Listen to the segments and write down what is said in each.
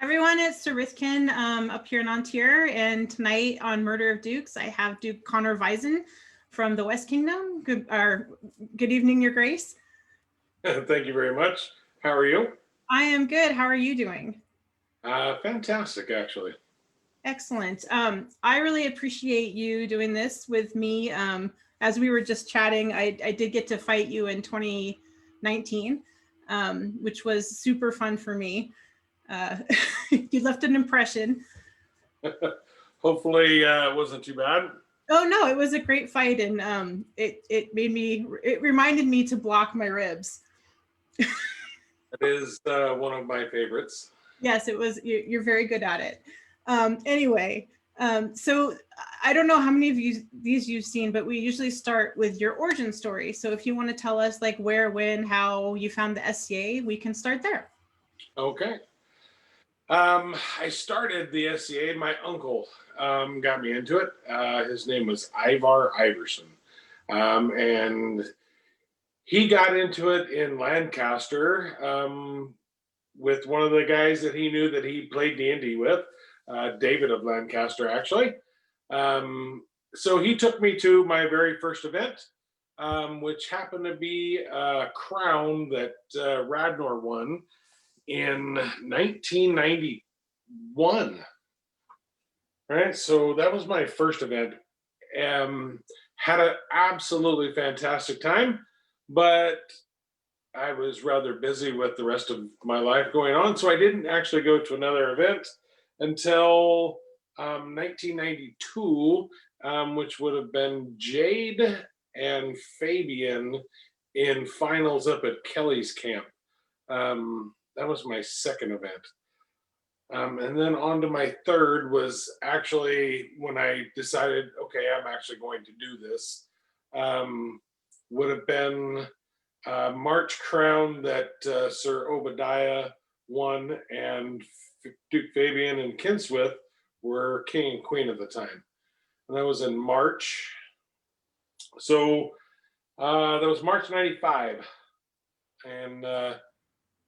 Everyone, it's Sarithkin up here in Ontario, and tonight on Murder of Dukes, I have Duke Conor Weisszahn from the West Kingdom. Good evening, Your Grace. Thank you very much. How are you? I am good. How are you doing? Fantastic, actually. Excellent. I really appreciate you doing this with me. As we were just chatting, I did get to fight you in 2019, which was super fun for me. You left an impression. Hopefully it wasn't too bad. Oh no, it was a great fight, and it reminded me to block my ribs. It is one of my favorites. Yes, it was. You're very good at it. Anyway, so I don't know how many of these you've seen, but we usually start with your origin story. So if you want to tell us like where, when, how you found the SCA, we can start there. Okay. I started the SCA. My uncle got me into it. His name was Ivar Iverson. And he got into it in Lancaster with one of the guys that he knew that he played D&D with, David of Lancaster, actually. So he took me to my very first event, which happened to be a crown that Radnor won in 1991. Right, so that was my first event. Had an absolutely fantastic time, but I was rather busy with the rest of my life going on, so I didn't actually go to another event until 1992, which would have been Jade and Fabian in finals up at Kelly's camp. That was my second event. And then on to my third was actually when I decided, okay, I'm actually going to do this. Would have been March Crown that Sir Obadiah won, and Duke Fabian and Kinswith were king and queen at the time. And that was in March. So that was March 95. And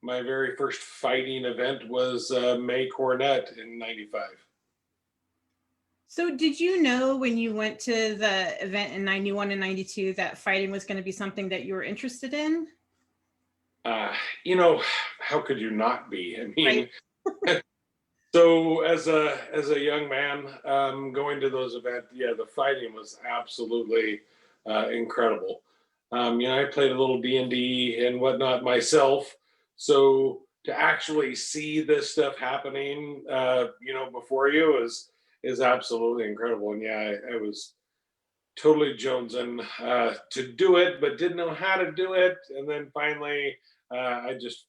my very first fighting event was May Cornet in 95. So did you know when you went to the event in 91 and 92 that fighting was going to be something that you were interested in? How could you not be? I mean, Right. So as a young man going to those events, yeah, the fighting was absolutely incredible. I played a little D&D and whatnot myself, so to actually see this stuff happening, before you is absolutely incredible. And yeah, I was totally jonesing to do it, but didn't know how to do it. And then finally, I just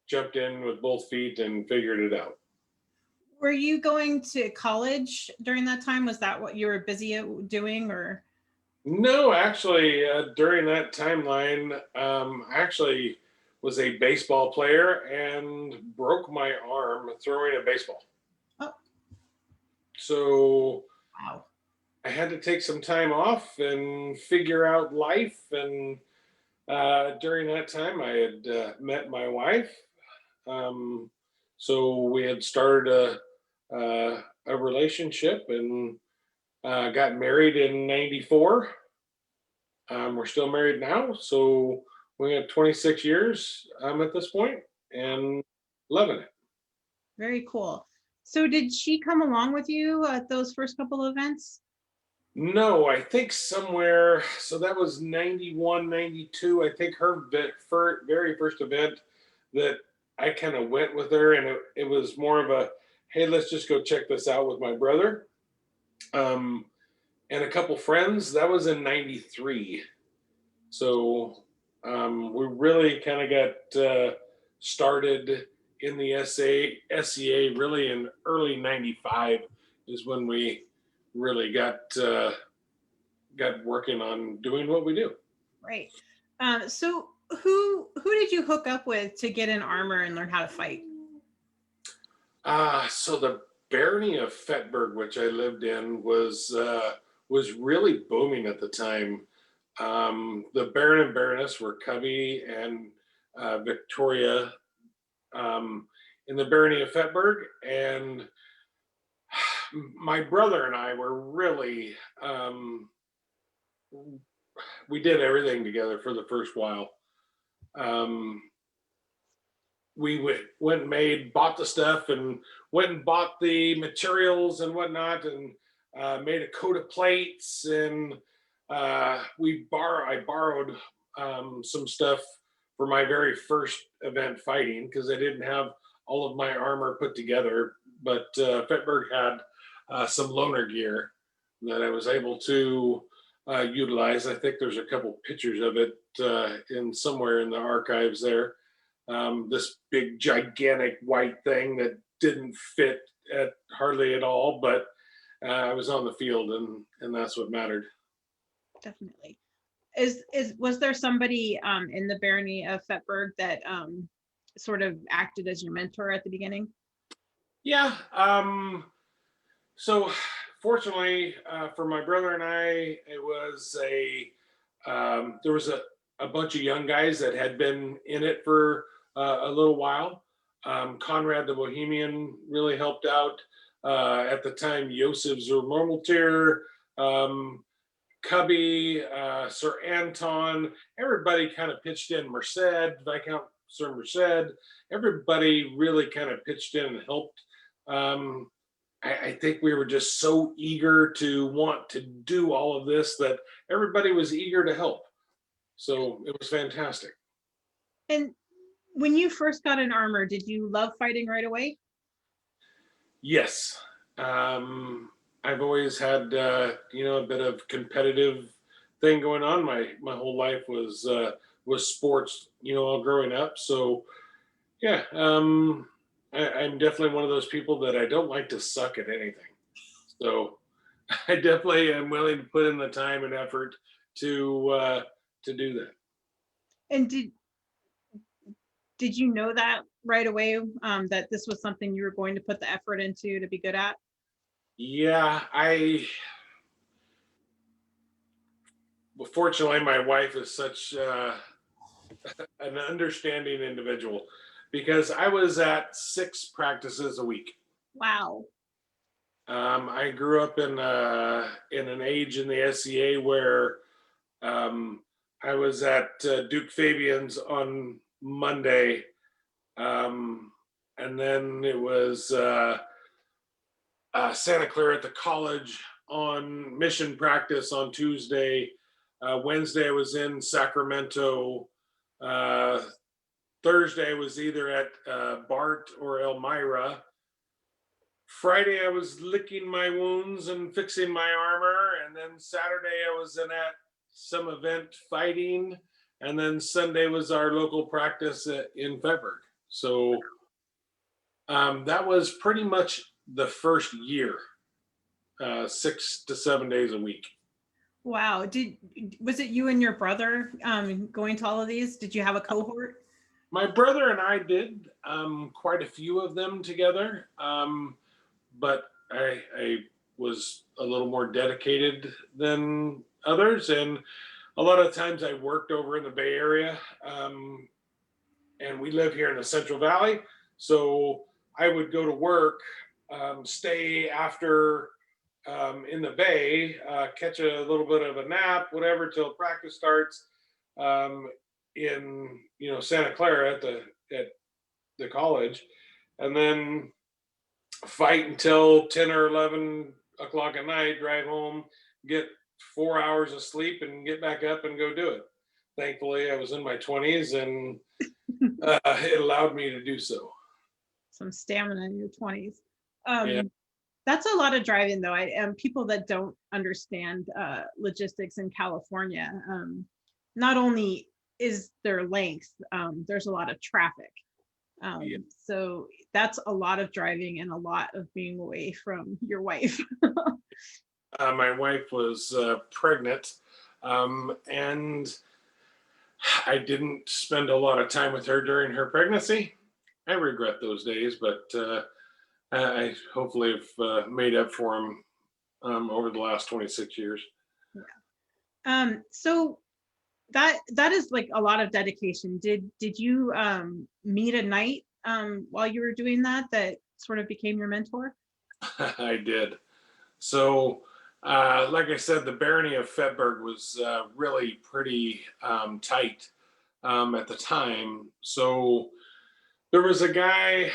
jumped in with both feet and figured it out. Were you going to college during that time? Was that what you were busy doing, or? No, actually, during that timeline, I actually was a baseball player and broke my arm throwing a baseball. Oh, So wow. I had to take some time off and figure out life. And during that time, I had met my wife. So we had started a relationship and got married in 94. We're still married now. So we have 26 years at this point and loving it. Very cool. So did she come along with you at those first couple of events? No, I think somewhere, so that was 91, 92. I think her very first event that I kind of went with her, and it was more of a, hey, let's just go check this out with my brother and a couple friends. That was in 93. So we really kind of got started in the SCA really in early 95 is when we really got working on doing what we do. Right. So who did you hook up with to get in armor and learn how to fight? So the barony of Fetberg, which I lived in, was really booming at the time. The Baron and Baroness were Covey and Victoria, in the barony of Fetberg, and my brother and I were really we did everything together for the first while. Um, went and bought the stuff and went and bought the materials and whatnot, and made a coat of plates, and I borrowed some stuff for my very first event fighting, because I didn't have all of my armor put together, but Fetberg had some loaner gear that I was able to utilize. I think there's a couple pictures of it in somewhere in the archives there. This big gigantic white thing that didn't fit hardly at all, but I was on the field, and that's what mattered. Definitely. Was there somebody in the barony of Fetberg that sort of acted as your mentor at the beginning? Yeah. So fortunately for my brother and I, it was there was a bunch of young guys that had been in it for a little while. Conrad the Bohemian really helped out. At the time, Josef Zurmurmeltier, Cubby, Sir Anton, everybody kind of pitched in. Merced, Viscount Sir Merced, everybody really kind of pitched in and helped. I think we were just so eager to want to do all of this that everybody was eager to help. So it was fantastic. And when you first got in armor, did you love fighting right away? Yes. I've always had, a bit of competitive thing going on. My whole life was sports, all growing up. So yeah, I'm definitely one of those people that I don't like to suck at anything. So I definitely am willing to put in the time and effort to do that. And did you know that right away, that this was something you were going to put the effort into to be good at? Yeah, fortunately, my wife is such an understanding individual, because I was at 6 practices a week. Wow. I grew up in an age in the SCA where I was at Duke Fabian's on Monday, and then it was Santa Clara at the college on mission practice on Tuesday. Wednesday I was in Sacramento. Thursday I was either at Bart or Elmira. Friday I was licking my wounds and fixing my armor, and then Saturday I was at some event fighting, and then Sunday was our local practice in Fetberg. So that was pretty much the first year, 6 to 7 days a week. Wow. Was it you and your brother going to all of these? Did you have a cohort? My brother and I did quite a few of them together, but I was a little more dedicated than others, and a lot of times I worked over in the Bay Area, and we live here in the Central Valley, so I would go to work, stay after in the Bay, catch a little bit of a nap, whatever, till practice starts in Santa Clara at the college, and then fight until 10 or 11 o'clock at night, drive home, get 4 hours of sleep, and get back up and go do it. Thankfully, I was in my 20s, and it allowed me to do so. Some stamina in your 20s. Yeah. That's a lot of driving, though. People that don't understand logistics in California, not only is there length, there's a lot of traffic. Yeah. So that's a lot of driving and a lot of being away from your wife. My wife was pregnant, and I didn't spend a lot of time with her during her pregnancy. I regret those days, but I hopefully have made up for them over the last 26 years. Yeah. So that is like a lot of dedication. Did you meet a night while you were doing that sort of became your mentor? I did. So, like I said, the barony of Fedberg was really pretty tight at the time. So there was a guy,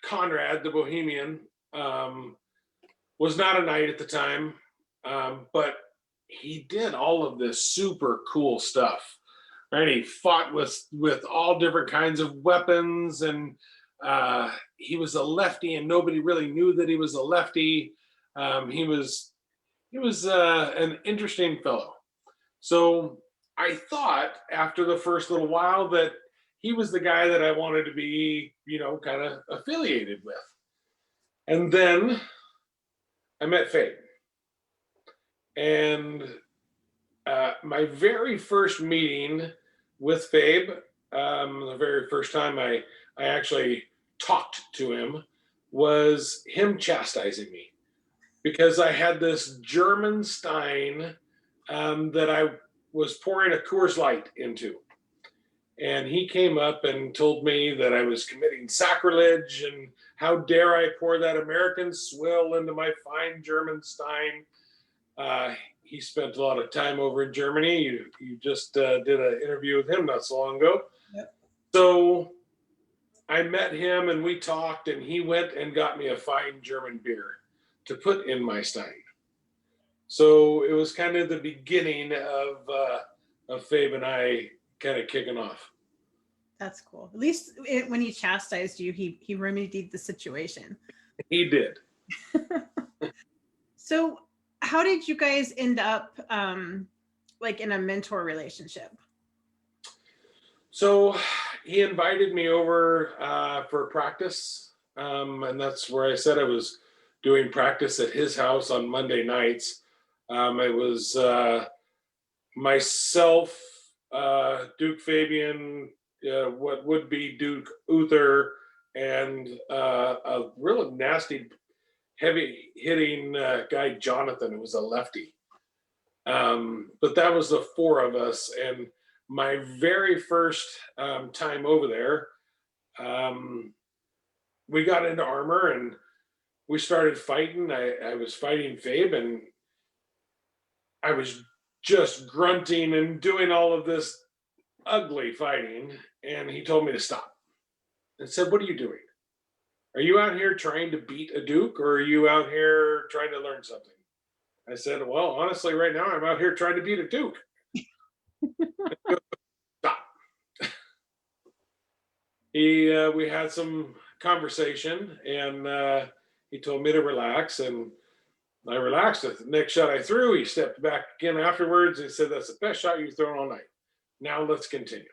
Conrad, the Bohemian, was not a knight at the time, but he did all of this super cool stuff. Right, he fought with all different kinds of weapons, and he was a lefty, and nobody really knew that he was a lefty. He was an interesting fellow. So I thought after the first little while that he was the guy that I wanted to be, kind of affiliated with. And then I met Faye. And my very first meeting with Fabe, the very first time I actually talked to him, was him chastising me because I had this German Stein that I was pouring a Coors Light into. And he came up and told me that I was committing sacrilege and how dare I pour that American swill into my fine German Stein. He spent a lot of time over in Germany. You just did an interview with him not so long ago. Yep. So I met him and we talked, and he went and got me a fine German beer to put in my Stein. So it was kind of the beginning of Fabe and I kind of kicking off. That's cool. At least when he chastised you, he remedied the situation. He did. So how did you guys end up like in a mentor relationship? So he invited me over for practice. And that's where I said I was doing practice at his house on Monday nights. It was myself, Duke Fabian, what would be Duke Uther, and a real nasty, heavy hitting guy, Jonathan, who was a lefty. But that was the four of us. And my very first time over there, we got into armor and we started fighting. I was fighting Fabe, and I was just grunting and doing all of this ugly fighting. And he told me to stop and said, "What are you doing? Are you out here trying to beat a Duke, or are you out here trying to learn something?" I said, "Well, honestly, right now I'm out here trying to beat a Duke." Stop. We had some conversation, and he told me to relax, and I relaxed. The next shot I threw, he stepped back again afterwards. He said, "That's the best shot you've thrown all night. Now let's continue."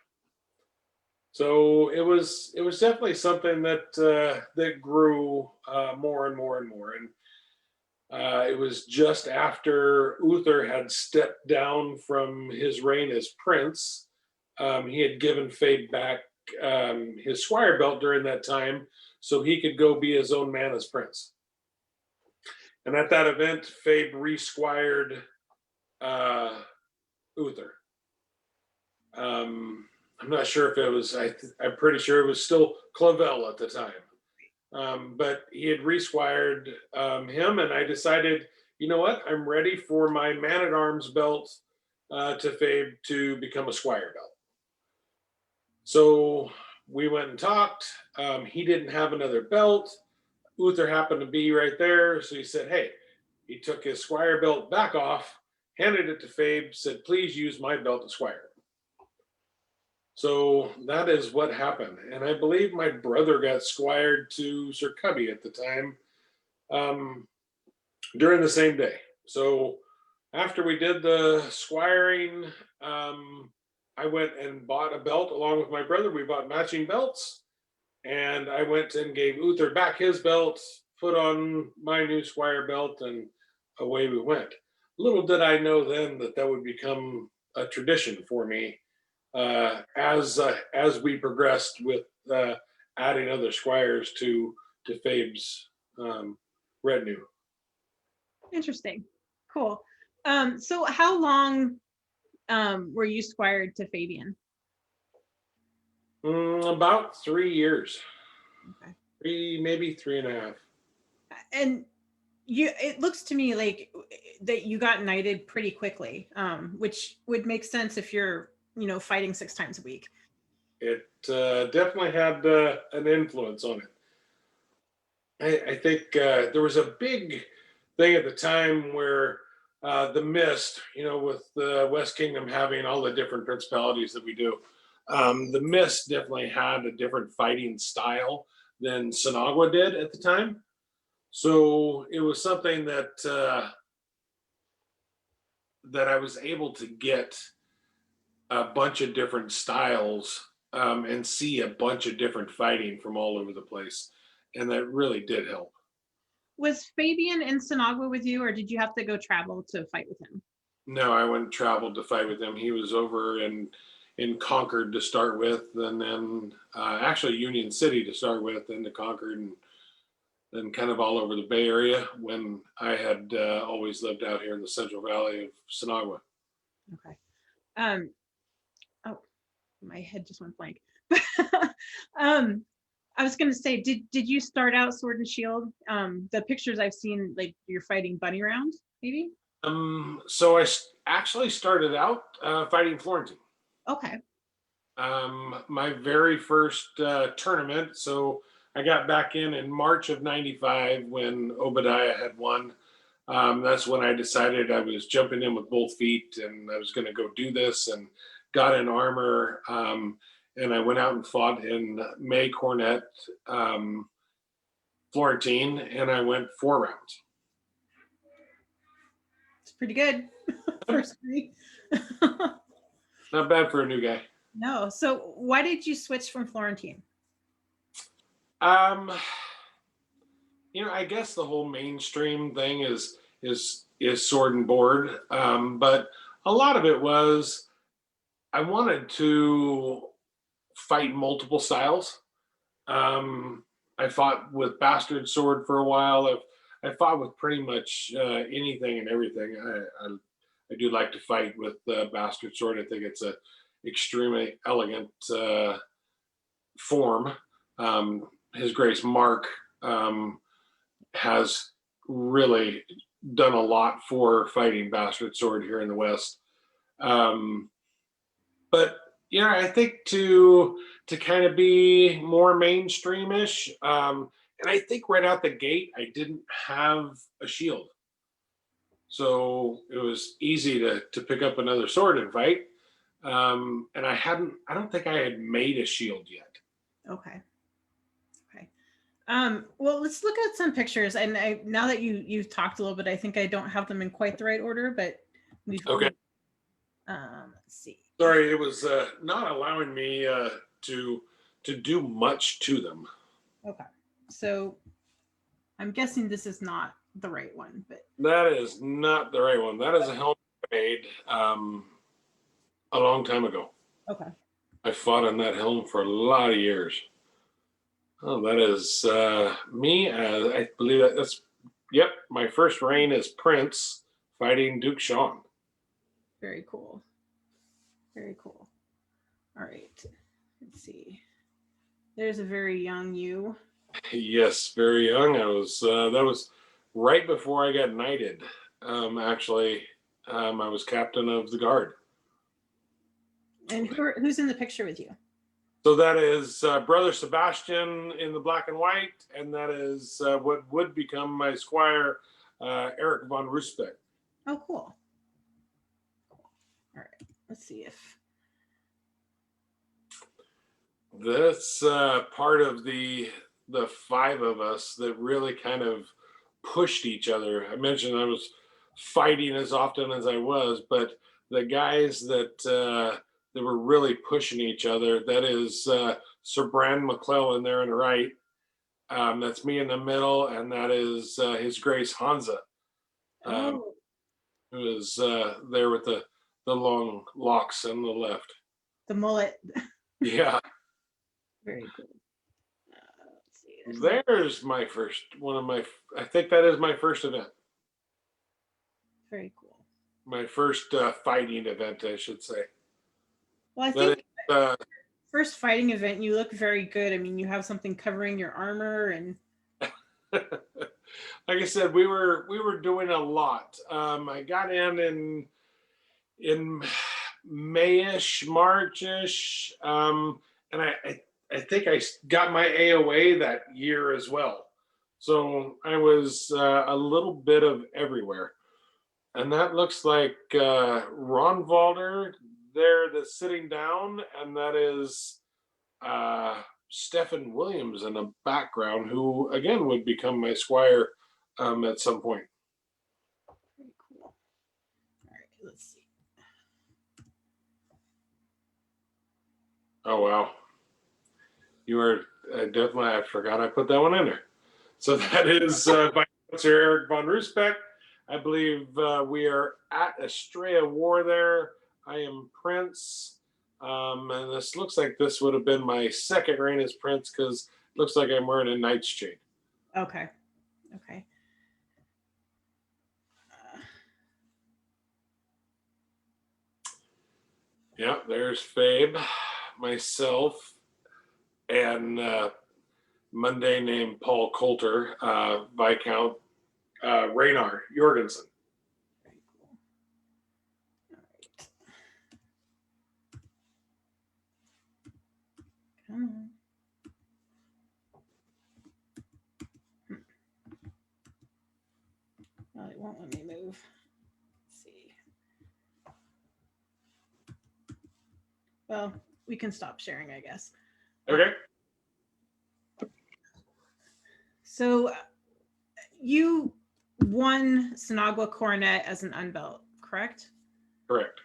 So it was definitely something that grew more and more and more. And it was just after Uther had stepped down from his reign as prince. He had given Fabe back his squire belt during that time, so he could go be his own man as prince. And at that event, Fabe re-squired Uther. I'm not sure if it was, I'm pretty sure it was still Clavel at the time. But he had re-squired him, and I decided, you know what, I'm ready for my man-at-arms belt to Fabe to become a squire belt. So we went and talked. He didn't have another belt. Uther happened to be right there, so he said, hey, he took his squire belt back off, handed it to Fabe, said, "Please use my belt to squire." So that is what happened. And I believe my brother got squired to Sir Cubby at the time during the same day. So after we did the squiring, I went and bought a belt along with my brother. We bought matching belts. And I went and gave Uther back his belt, put on my new squire belt, and away we went. Little did I know then that would become a tradition for me as we progressed with adding other squires to Fabe's retinue. Interesting. Cool. So how long were you squired to Fabian? About 3 years. Okay. maybe 3.5. And it looks to me like that you got knighted pretty quickly, which would make sense if you're, fighting 6 times a week. It definitely had an influence on it. I think there was a big thing at the time where the Mist, with the West Kingdom having all the different principalities that we do, the Mist definitely had a different fighting style than Sinagua did at the time. So it was something that I was able to get a bunch of different styles, and see a bunch of different fighting from all over the place, and that really did help. Was Fabian in Sinagua with you, or did you have to go travel to fight with him? No, I went and traveled to fight with him. He was over in Concord to start with, and then actually Union City to start with, then to Concord, and then kind of all over the Bay Area when I had always lived out here in the Central Valley of Sinagua. Okay. Oh, my head just went blank. I was going to say, did you start out Sword and Shield? The pictures I've seen, like you're fighting Bunny Round, maybe? So I actually started out fighting Florentine. Okay. My very first tournament. So I got back in March of '95 when Obadiah had won. That's when I decided I was jumping in with both feet and I was going to go do this, and got in armor. And I went out and fought in May Cornet, Florentine, and I went 4 rounds. It's pretty good. First 3. Not bad for a new guy. No. So why did you switch from Florentine? I guess the whole mainstream thing is sword and board, but a lot of it was I wanted to fight multiple styles. I fought with Bastard Sword for a while. I fought with pretty much anything and everything. I do like to fight with Bastard Sword. I think it's a extremely elegant form. His Grace Mark has really done a lot for fighting Bastard Sword here in the West. But I think to kind of be more mainstreamish, and I think right out the gate I didn't have a shield, so it was easy to pick up another sword and fight. And I don't think I had made a shield yet. Okay. Well, let's look at some pictures. And now that you've talked a little bit, I think I don't have them in quite the right order, but Okay. Let's see. Sorry, it was not allowing me to do much to them. Okay. So I'm guessing this is not the right one, but that is not the right one. That is a helmet I made a long time ago. Okay. I fought on that helm for a lot of years. Oh, that is me. I believe that's, yep, my first reign as Prince fighting Duke Sean. Very cool. Very cool. All right. Let's see. There's a very young you. Yes, very young. I was, that was right before I got knighted. Actually, I was captain of the guard. And who's in the picture with you? So that is Brother Sebastian in the black and white, and that is what would become my squire, Eric von Rusbeck. Oh, cool. All right, let's see if that's part of the 5 of us that really kind of pushed each other. I mentioned I was fighting as often as I was, but the guys that were really pushing each other, that is Sir Brand McClellan there on the right. That's me in the middle, and that is His Grace Hansa, who is there with the long locks on the left. The mullet. Yeah. Very cool. Let's see. There's my first one of my. I think that is my first event. Very cool. My first fighting event, I should say. Well, I think first fighting event, you look very good. I mean, you have something covering your armor and Like I said, we were doing a lot. I got in Mayish, Marchish, and I think I got my AOA that year as well. So I was a little bit of everywhere. And that looks like Ron Valder there that's sitting down, and that is Stephen Williams in the background, who again would become my squire at some point. very cool. All right, let's see. Oh wow, you are definitely. I forgot I put that one in there. So that is by Sir Eric von Rusbeck. I believe we are at Estrella War there. I am Prince. And this looks like this would have been my second reign as Prince because it looks like I'm wearing a knight's chain. Okay. Okay. Yeah, there's Fabe, myself, and Monday named Paul Coulter, Viscount Raynar Jorgensen. Very cool. All right. Come on. Oh, it won't let me move. Let's see. Well, we can stop sharing, I guess. Okay. So you won Sinagua Coronet as an unbelt, correct? Correct.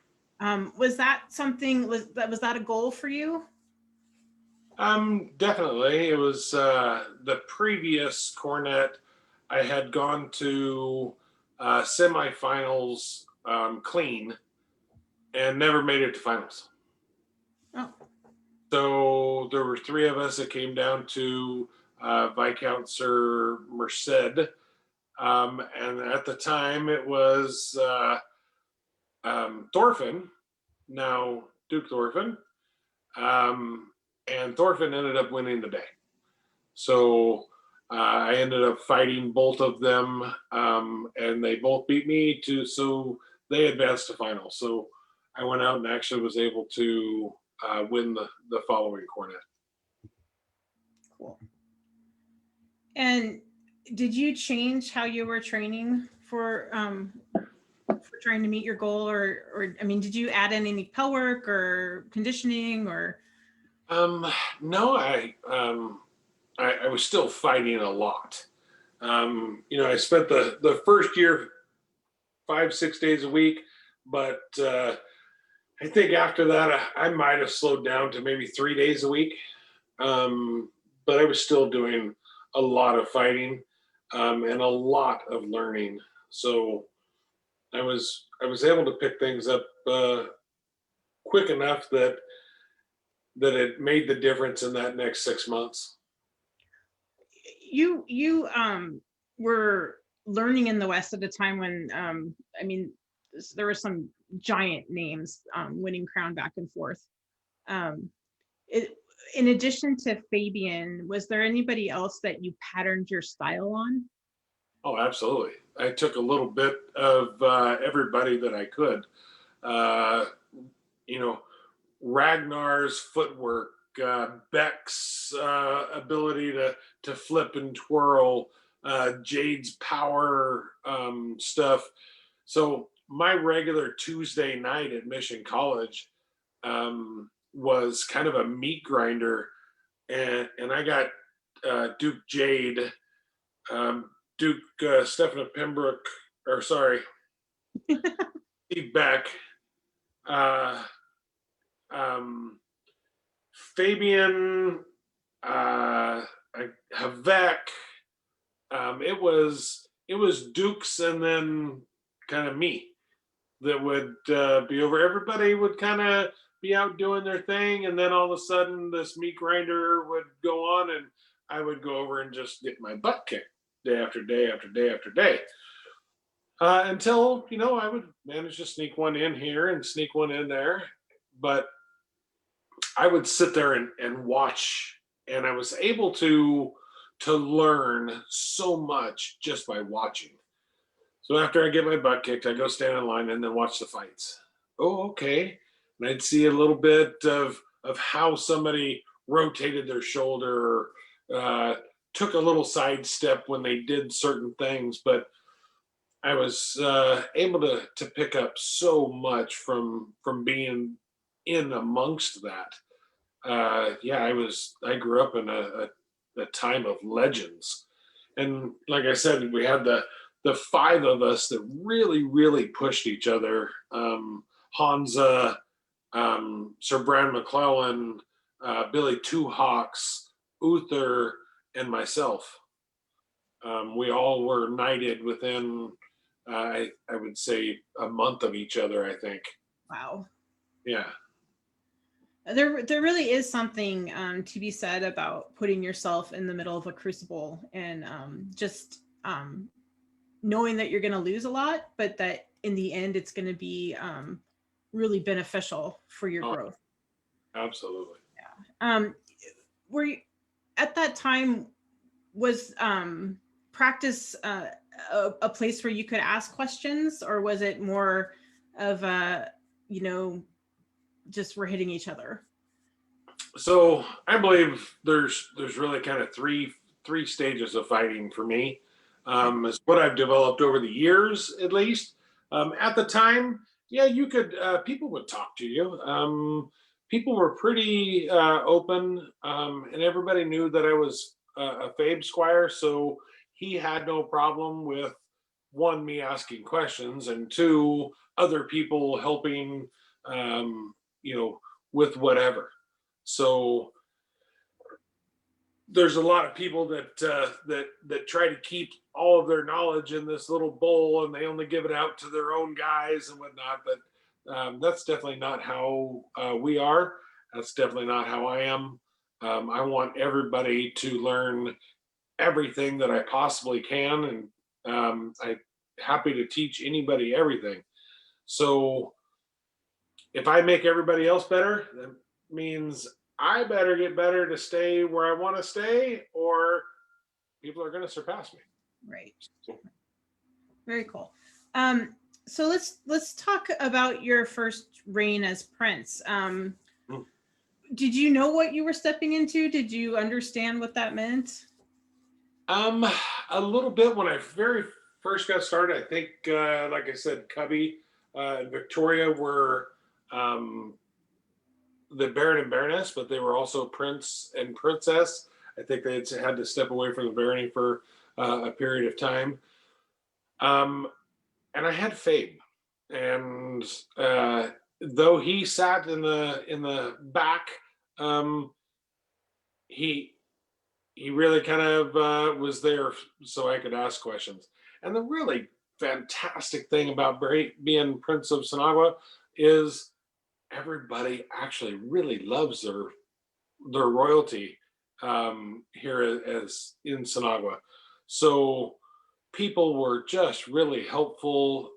Was that something, was that a goal for you? Definitely. It was the previous Cornet. I had gone to semifinals clean and never made it to finals. Oh, So there were three of us that came down to Viscount Sir Merced. And at the time it was Thorfinn, now Duke Thorfinn. And Thorfinn ended up winning the day. So I ended up fighting both of them, and they both beat me so they advanced to finals. So I went out and actually was able to win the following Cornet. cool. And did you change how you were training for trying to meet your goal, or I mean, did you add in any pel work or conditioning or? No, I was still fighting a lot. I spent the first year 5-6 days a week, but I think after that I might have slowed down to maybe 3 days a week. But I was still doing a lot of fighting and a lot of learning. So I was able to pick things up quick enough that it made the difference in that next 6 months. You were learning in the West at a time when I mean, there were some giant names winning crown back and forth. In addition to Fabian, was there anybody else that you patterned your style on? Oh, absolutely. I took a little bit of everybody that I could. Ragnar's footwork, Beck's ability to flip and twirl, Jade's power stuff. So my regular Tuesday night at Mission College was kind of a meat grinder, and I got Duke Jade, Duke Stephen of Pembroke, or sorry, Steve Beck, Fabian, Havek. It was Dukes and then kind of me that would be over. Everybody would kind of be out doing their thing, and then all of a sudden this meat grinder would go on, and I would go over and just get my butt kicked day after day after day after day. Until I would manage to sneak one in here and sneak one in there. But I would sit there and watch, and I was able to learn so much just by watching. So after I get my butt kicked, I go stand in line and then watch the fights. Oh, okay. And I'd see a little bit of how somebody rotated their shoulder, or took a little sidestep when they did certain things. But I was able to pick up so much from being in amongst that. Yeah, I grew up in a time of legends, and like I said, we had the five of us that really pushed each other. Hansa, Sir Brand McClellan, Billy Two Hawks, Uther, and myself. We all were knighted within, I would say, a month of each other, I think. Wow. Yeah. There really is something to be said about putting yourself in the middle of a crucible and just knowing that you're going to lose a lot, but that in the end it's going to be really beneficial for your Oh, growth. absolutely. Um, were you at that time, was practice a place where you could ask questions, or was it more of a, you know, just we're hitting each other? So I believe there's really kind of three stages of fighting for me. Is what I've developed over the years, at least. At the time, yeah, you could people would talk to you. People were pretty open, and everybody knew that I was a Fabe Squire, so he had no problem with, one, me asking questions, and two, other people helping, um, you know, with whatever. So there's a lot of people that try to keep all of their knowledge in this little bowl, and they only give it out to their own guys and whatnot. But that's definitely not how we are. That's definitely not how I am. I want everybody to learn everything that I possibly can, and I'm happy to teach anybody everything. So if I make everybody else better, that means I better get better to stay where I want to stay, or people are going to surpass me. Right. Very cool. So let's talk about your first reign as prince. Hmm. Did you know what you were stepping into? Did you understand what that meant? Um, a little bit when I very first got started. I think, like I said, Cubby and Victoria were um, the Baron and Baroness, but they were also Prince and Princess. I think they had to step away from the barony for a period of time. Um, and I had Fabe, and though he sat in the back, um, he he really kind of was there so I could ask questions. And the really fantastic thing about being Prince of Sonagua is everybody actually really loves their royalty here as in Sonagua. So people were just really helpful.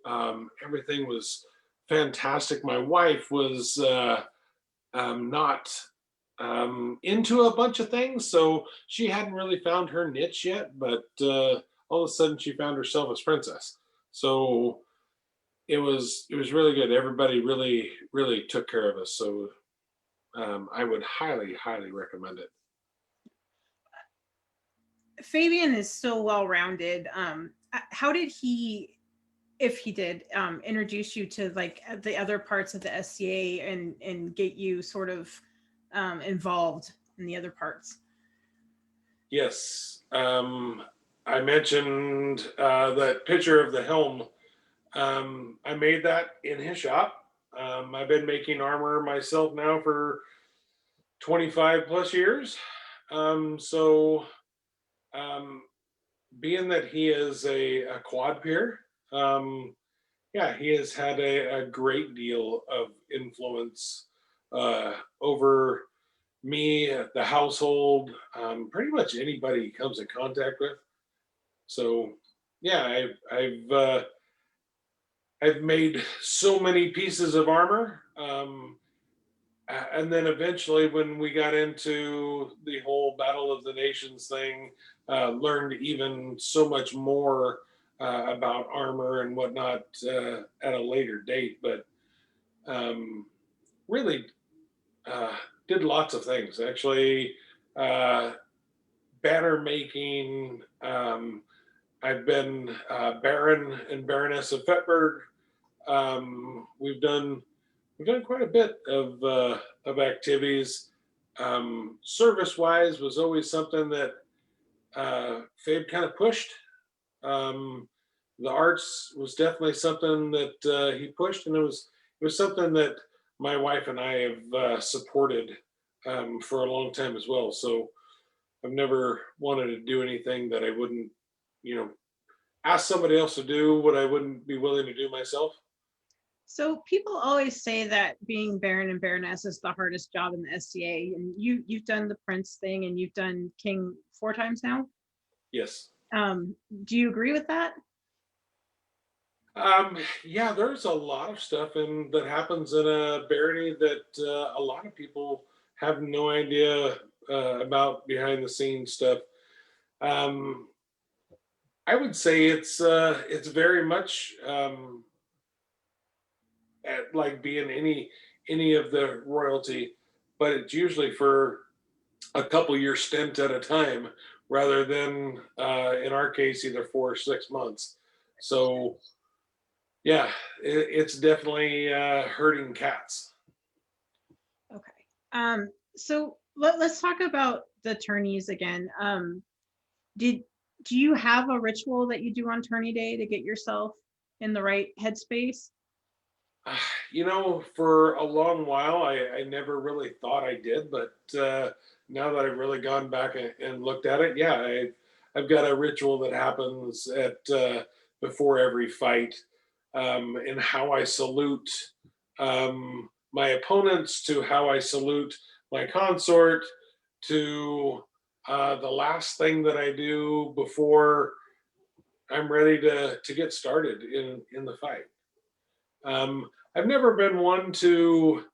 Everything was fantastic. My wife was not into a bunch of things, so she hadn't really found her niche yet. But all of a sudden, she found herself as princess. So it was really good. Everybody really took care of us. So I would highly recommend it. Fabian is so well rounded. How did he, if he did, introduce you to like the other parts of the SCA and get you sort of involved in the other parts? Yes, I mentioned that picture of the helm. I made that in his shop. I've been making armor myself now for 25 plus years. So, um, being that he is a quad peer, yeah, he has had a great deal of influence over me, the household, pretty much anybody he comes in contact with. So, yeah, I've made so many pieces of armor. and then eventually, when we got into the whole Battle of the Nations thing, learned even so much more about armor and whatnot at a later date. But um, really uh, did lots of things. Actually, uh, banner making. I've been Baron and Baroness of Fetberg. We've done quite a bit of activities. Service wise was always something that Fabe kind of pushed. Um, the arts was definitely something that he pushed, and it was something that my wife and I have supported for a long time as well. So I've never wanted to do anything that I wouldn't, you know, ask somebody else to do what I wouldn't be willing to do myself. So people always say that being Baron and Baroness is the hardest job in the SCA, and you've done the Prince thing and you've done King 4 times now. Yes. Do you agree with that? Yeah, there's a lot of stuff that happens in a barony that a lot of people have no idea about behind the scenes stuff. Um, I would say it's very much like being any of the royalty, but it's usually for a couple year stint at a time rather than in our case either 4 or 6 months. So yeah, it's definitely herding cats. Okay. So let's talk about the tourneys again. Did do you have a ritual that you do on tourney day to get yourself in the right headspace? For a long while, I never really thought I did, but now that I've really gone back and looked at it, yeah, I've got a ritual that happens at before every fight, and how I salute my opponents, to how I salute my consort, to the last thing that I do before I'm ready to get started in the fight. I've never been one to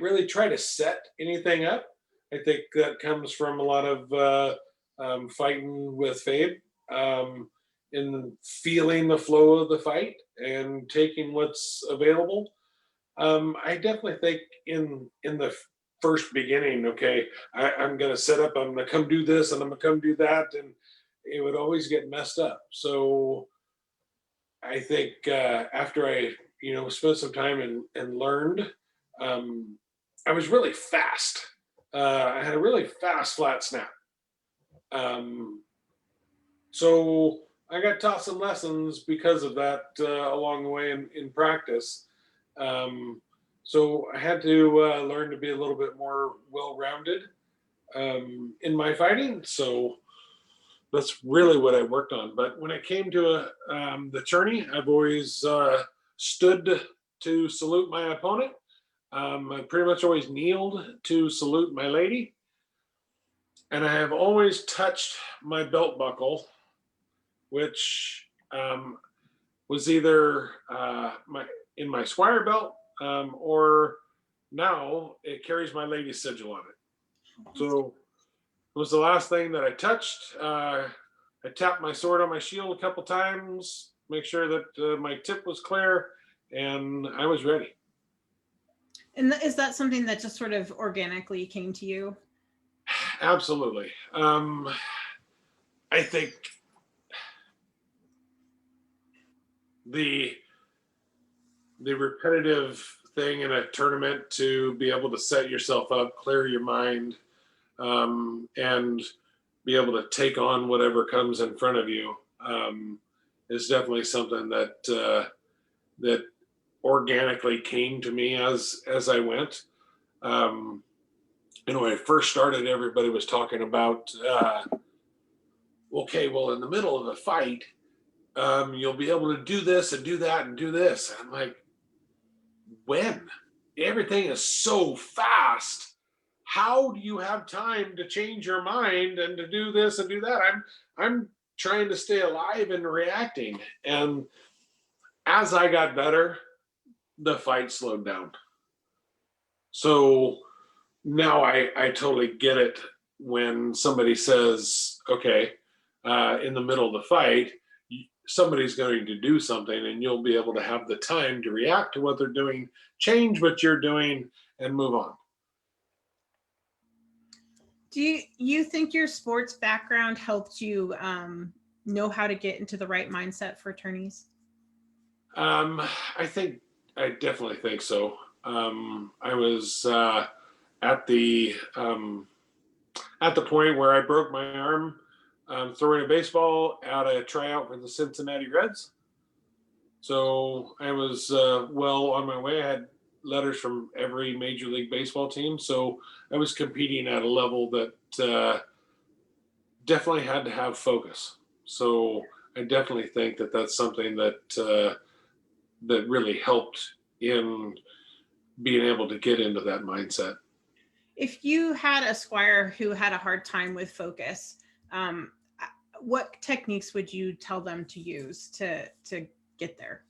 really try to set anything up. I think that comes from a lot of fighting with Fabe, in feeling the flow of the fight and taking what's available. I definitely think in the first beginning, okay, I'm going to set up, I'm going to come do this, and I'm going to come do that, and it would always get messed up. So I think after I, spent some time and learned, um, I was really fast. I had a really fast flat snap. Um, so I got taught some lessons because of that along the way in practice. Um, so I had to learn to be a little bit more well-rounded in my fighting. So that's really what I worked on. But when it came to the tourney, I've always stood to salute my opponent. I pretty much always kneeled to salute my lady, and I have always touched my belt buckle, which was either my in my squire belt, or now it carries my lady's sigil on it. So it was the last thing that I touched. I tapped my sword on my shield a couple times, make sure that my tip was clear, and I was ready. And is that something that just sort of organically came to you? Absolutely. I think the the repetitive thing in a tournament, to be able to set yourself up, clear your mind, and be able to take on whatever comes in front of you, is definitely something that organically came to me as I went. Um, when I first started, everybody was talking about, okay, well, in the middle of the fight, you'll be able to do this and do that and do this. And I'm like, when? Everything is so fast. How do you have time to change your mind and to do this and do that? I'm trying to stay alive and reacting. And as I got better, the fight slowed down. So now I totally get it when somebody says, okay, in the middle of the fight, somebody's going to do something and you'll be able to have the time to react to what they're doing, change what you're doing, and move on. Do you think your sports background helped you know how to get into the right mindset for attorneys? I think I definitely think so. I was at the point where I broke my arm throwing a baseball at a tryout for the Cincinnati Reds. So I was well on my way. I had letters from every Major League Baseball team. So I was competing at a level that definitely had to have focus. So I definitely think that that's something that that really helped in being able to get into that mindset. If you had a squire who had a hard time with focus, um, what techniques would you tell them to use to get there?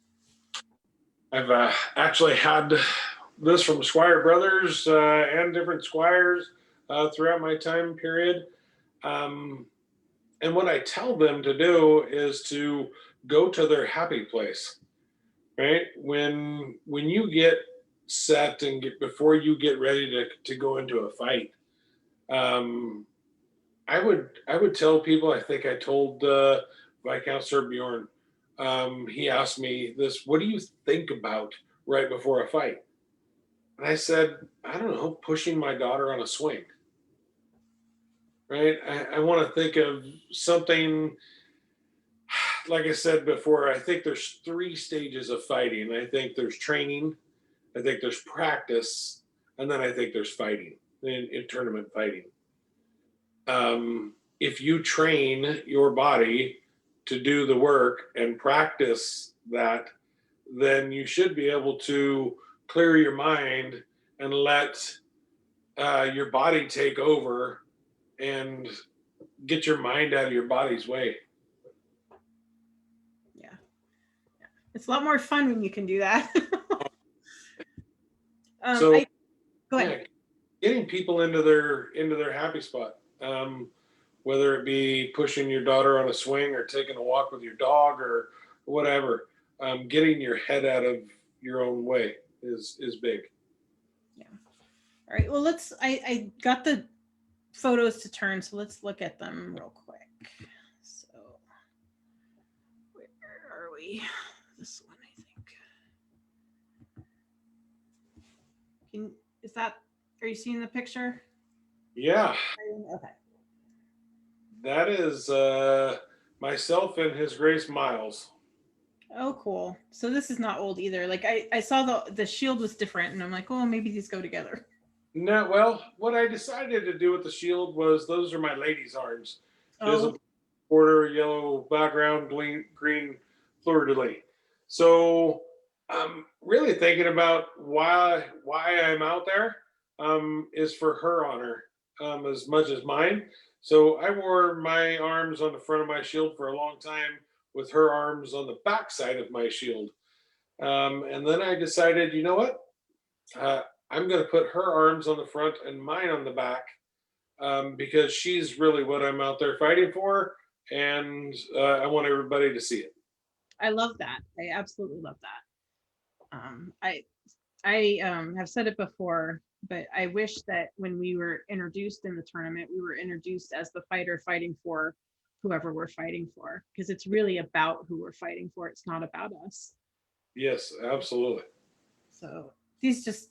I've actually had this from Squire Brothers and different squires throughout my time period. Um, and what I tell them to do is to go to their happy place, right? When you get set and before you get ready to go into a fight, um, I would tell people. I think I told Viscount Sir Bjorn. He asked me this: "What do you think about right before a fight?" And I said, "I don't know, pushing my daughter on a swing." Right? I want to think of something. Like I said before, I think there's three stages of fighting. I think there's training, I think there's practice, and then I think there's fighting in tournament fighting. If you train your body to do the work and practice that, then you should be able to clear your mind and let your body take over and get your mind out of your body's way. Yeah, yeah. It's a lot more fun when you can do that. So Go yeah, ahead. getting people into their happy spot. Whether it be pushing your daughter on a swing or taking a walk with your dog or whatever, getting your head out of your own way is big. Yeah. All right. Well, I got the photos to turn, so let's look at them real quick. So, where are we? This one, I think. Is that? Are you seeing the picture? Yeah, Okay. that is myself and His Grace Miles. Oh, cool. So this is not old either. Like I saw the shield was different, and I'm like, oh, maybe these go together. No, well, what I decided to do with the shield was those are my lady's arms. She has Oh, a border, yellow background, green fleur de lis. So I'm really thinking about why I'm out there is for her honor as much as mine. So I wore my arms on the front of my shield for a long time with her arms on the back side of my shield. And then I decided, you know what? Uh, I'm going to put her arms on the front and mine on the back because she's really what I'm out there fighting for, and I want everybody to see it. I love that. I absolutely love that. I have said it before, but I wish that when we were introduced in the tournament, we were introduced as the fighter fighting for whoever we're fighting for, because it's really about who we're fighting for. It's not about us. Yes, absolutely. So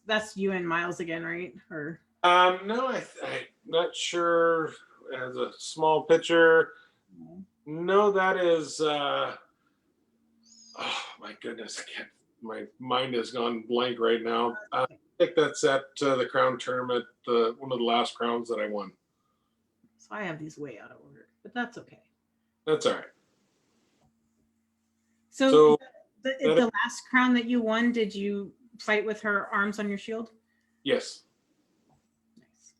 that's you and Miles again, right? Or No, I'm not sure. As a small picture, no, that is. Oh my goodness, I can't. My mind has gone blank right now. I think that's at the Crown Tournament, one of the last crowns that I won. so I have these way out of order, but that's okay. That's all right. So So the last crown that you won, did you fight with her arms on your shield? yes, Nice.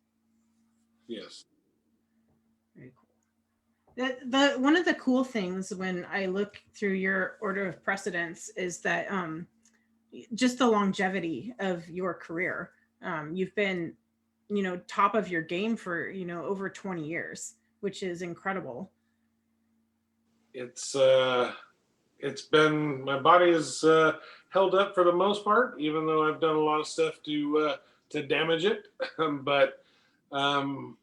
yes. Very cool. The one of the cool things when I look through your order of precedence is that just the longevity of your career. You've been, top of your game for, over 20 years, which is incredible. It's been, my body is held up for the most part, even though I've done a lot of stuff to damage it. But um,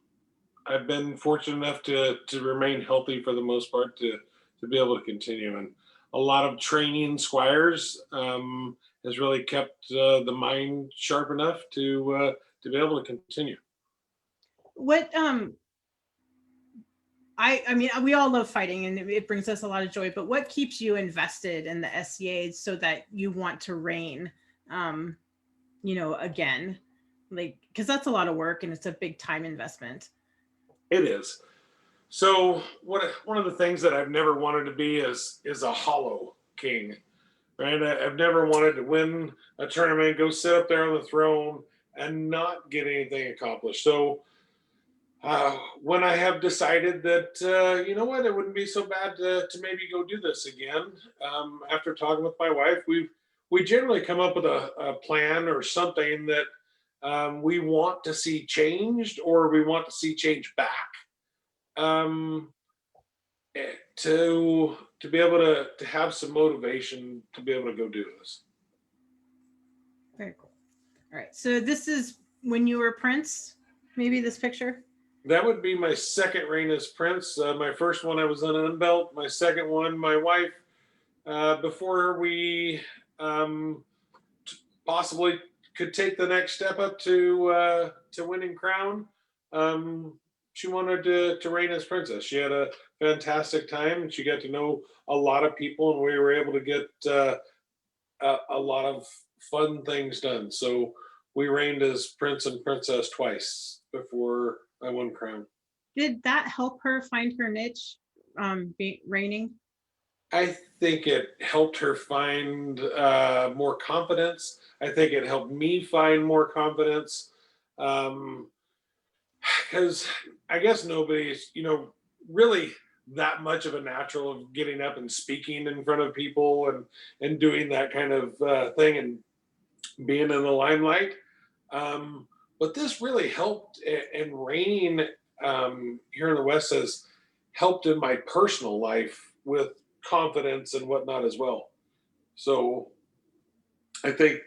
I've been fortunate enough to remain healthy for the most part to be able to continue. And a lot of training squires has really kept the mind sharp enough to be able to continue. What I mean, we all love fighting and it brings us a lot of joy, but what keeps you invested in the SCA so that you want to reign, um, again? Like, because that's a lot of work and it's a big time investment. It is. So one of the things that I've never wanted to be is a hollow king, right? I've never wanted to win a tournament, go sit up there on the throne, and not get anything accomplished. So when I have decided that you know what, it wouldn't be so bad to maybe go do this again, after talking with my wife, we generally come up with a plan or something that we want to see changed or we want to see change back, um, to be able to have some motivation to be able to go do this. Very cool. All right. So this is when you were Prince, maybe this picture? That would be my second reign as prince. My first one, I was an unbelt. My second one, my wife, before we um, possibly could take the next step up to winning crown. She wanted to reign as princess. She had a fantastic time, and she got to know a lot of people, and we were able to get a lot of fun things done. So we reigned as prince and princess twice before I won crown. Did that help her find her niche, reigning? I think it helped her find more confidence. I think it helped me find more confidence. Um, because I guess nobody's, really that much of a natural of getting up and speaking in front of people and doing that kind of thing and being in the limelight. Um, but this really helped, and reigning here in the West has helped in my personal life with confidence and whatnot as well. So I think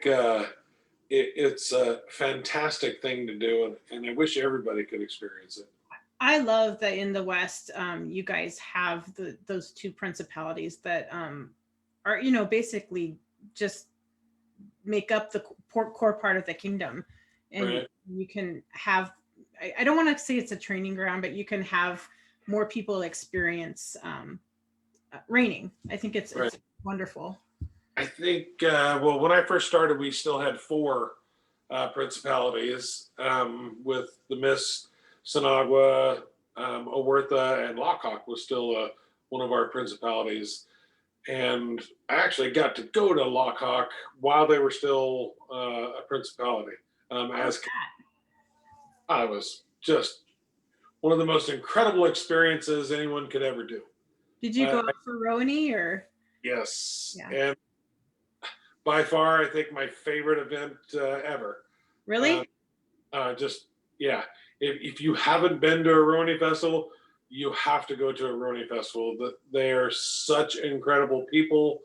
it's a fantastic thing to do, and I wish everybody could experience it. I love that in the West, you guys have those two principalities that are, basically just make up the core part of the kingdom. And Right. you can have, I don't want to say it's a training ground, but you can have more people experience reigning. I think Right. it's wonderful. I think, well, when I first started, we still had four principalities, with the Miss Sinagua, Owertha, and Lockhawk was still one of our principalities. And I actually got to go to Lockhawk while they were still a principality. As I was just one of the most incredible experiences anyone could ever do. Did you go out for Roni or? Yes, Yeah. and by far, I think my favorite event ever. Really? Just yeah, if you haven't been to a Roni festival, you have to go to a Roni festival. They are such incredible people.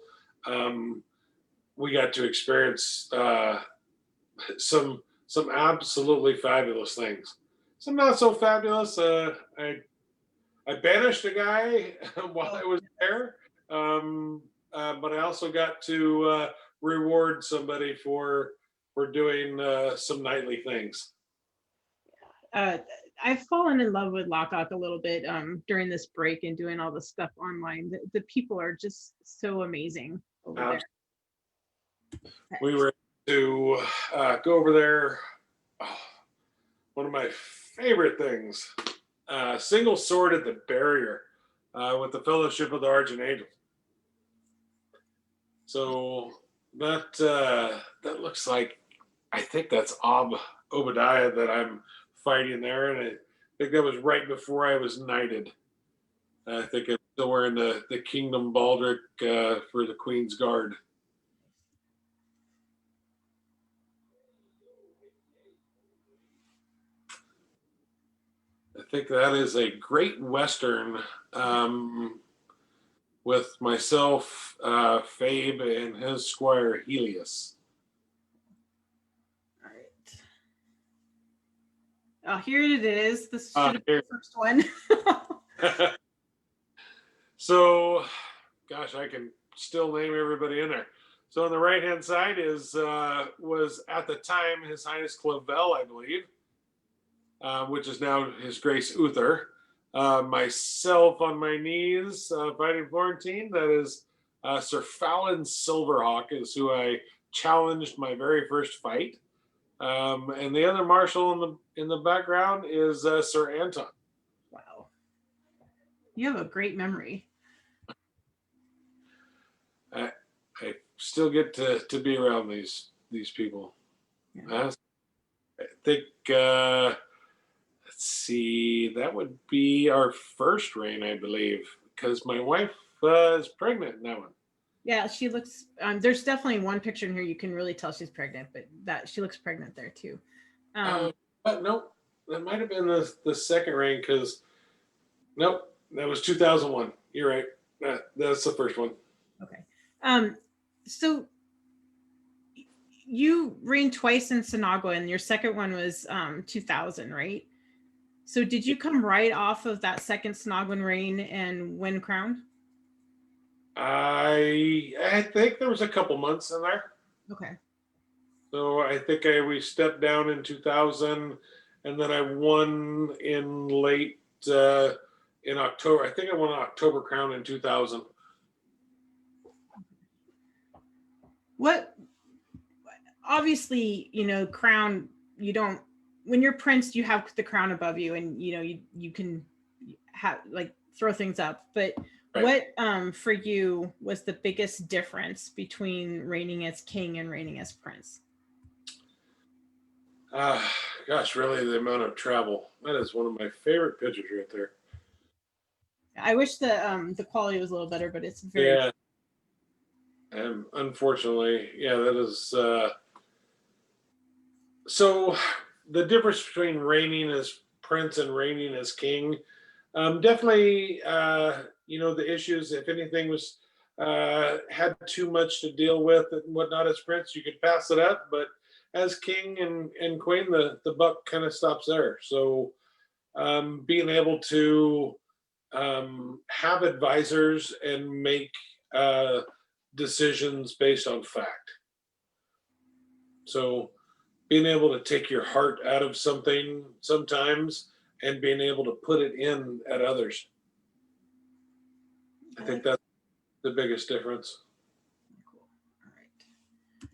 Um, we got to experience some absolutely fabulous things. Some not so fabulous. I banished a guy while I was there, but I also got to reward somebody for doing some nightly things. uh, I've fallen in love with Lockhawk a little bit during this break and doing all the stuff online. The people are just so amazing over there. We were to go over there. Oh, one of my favorite things, single sword at the barrier with the Fellowship of the Argent Angels. So that looks like, I think that's Obadiah that I'm fighting there, and I think that was right before I was knighted. I think I'm still wearing the Kingdom Baldric for the Queen's Guard. think that is a Great Western, with myself, Fabe, and his squire Helios. All right. Oh, here it is. This should have been Here. the first one. So, gosh, I can still name everybody in there. So on the right hand side is was at the time His Highness Clavel, I believe, which is now His Grace Uther. Myself on my knees fighting Florentine. That is Sir Fallon Silverhawk is who I challenged my very first fight. And the other marshal in the background is Sir Anton. Wow. You have a great memory. I still get to be around these people. Yeah. I think let's see, that would be our first reign, I believe, because my wife is pregnant in that one. Yeah, she looks. There's definitely one picture in here you can really tell she's pregnant, but that she looks pregnant there too. But nope, that might have been the second reign because nope, that was 2001. You're right. That's the first one. Okay. So you reigned twice in Sinagua, and your second one was 2000, right? So did you come right off of that second Sinaguan reign and win crown? I think there was a couple months in there. Okay. So I think we stepped down in 2000, and then I won in late in October. I think I won an October crown in 2000. What? Obviously, crown. You don't. When you're prince, you have the crown above you, and you can have throw things up. But right. What for you was the biggest difference between reigning as king and reigning as prince? Gosh, really, the amount of travel. That is one of my favorite pictures right there. I wish the quality was a little better, but it's very. Yeah. And unfortunately, yeah, that is. So the difference between reigning as prince and reigning as king, definitely, the issues, if anything was had too much to deal with and whatnot as prince, you could pass it up. But as king and queen, the buck kind of stops there. So being able to have advisors and make decisions based on fact. So being able to take your heart out of something sometimes and being able to put it in at others. I think that's the biggest difference. Cool. All right.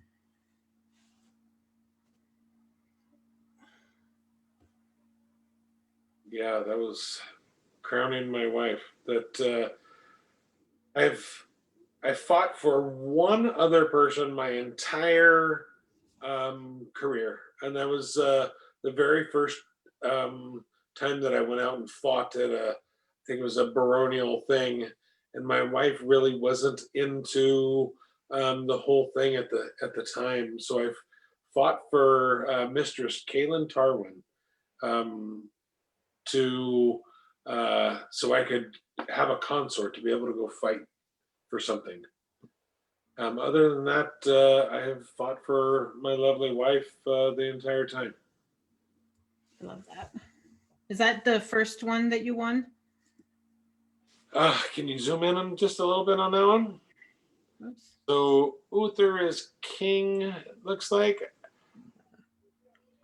Yeah, that was crowning my wife. That I fought for one other person my entire career, and that was the very first time that I went out and fought at I think it was a baronial thing, and my wife really wasn't into the whole thing at the time. So I fought for Mistress Kaylin Tarwin to so I could have a consort to be able to go fight for something. Other than that, I have fought for my lovely wife the entire time. I love that. Is that the first one that you won? Can you zoom in on just a little bit on that one? Oops. So Uther is king, looks like.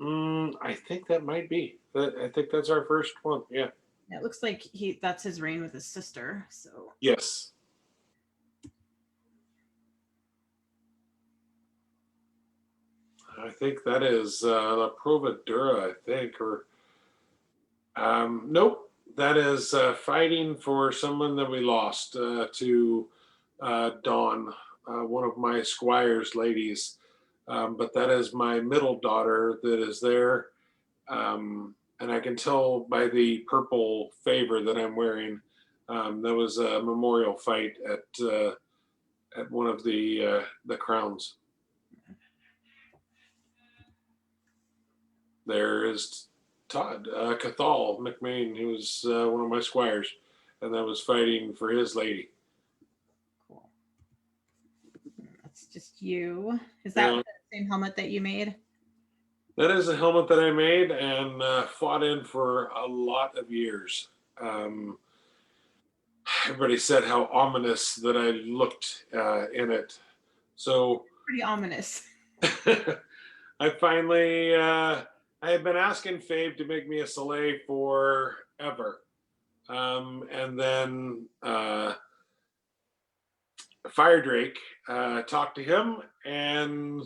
I think that might be. I think that's our first one. Yeah. It looks like that's his reign with his sister. So yes. I think that is La Provadura, I think, or nope, that is fighting for someone that we lost to Dawn, one of my squire's ladies. But that is my middle daughter that is there. And I can tell by the purple favor that I'm wearing, that was a memorial fight at one of the crowns. There is Todd Cathal McMain. He was one of my squires, and I was fighting for his lady. Cool. That's just you. Is that Yeah. the same helmet that you made? That is a helmet that I made and fought in for a lot of years. Um, Everybody said how ominous that I looked in it. So Pretty ominous. I finally, I had been asking Fabe to make me a Soleil forever. And then Fire Drake talked to him, and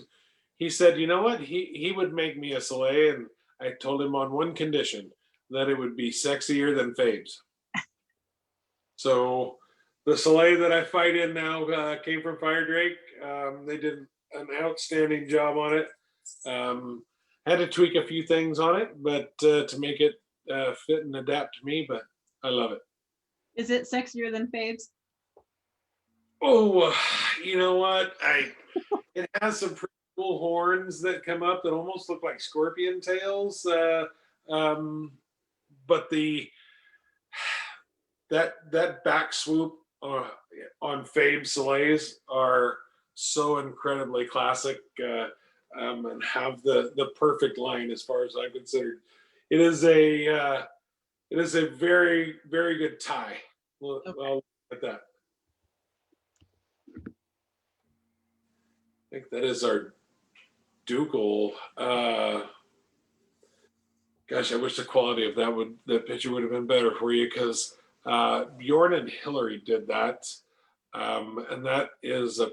he said, you know what? He would make me a Soleil, and I told him on one condition, that it would be sexier than Fabe's. So the Soleil that I fight in now came from Fire Drake. They did an outstanding job on it. Had to tweak a few things on it, but to make it fit and adapt to me. But I love it. Is it sexier than Fabe's? Oh, you know what? It has some pretty cool horns that come up that almost look like scorpion tails. But that back swoop on Fabe Soleils are so incredibly classic and have the perfect line as far as I'm considered. It is a very very good tie. Okay. I'll look at that. I think that is our ducal. Gosh, I wish the quality of that picture would have been better for you, because Bjorn and Hillary did that, and that is a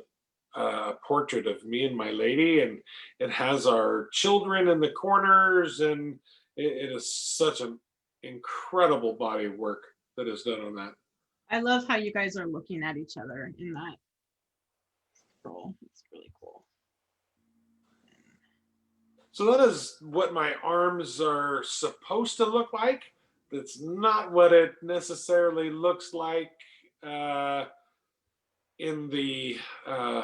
portrait of me and my lady, and it has our children in the corners, and it is such an incredible body of work that is done on that. I love how you guys are looking at each other in that role. It's really cool. So that is what my arms are supposed to look like. That's not what it necessarily looks like uh, in the uh,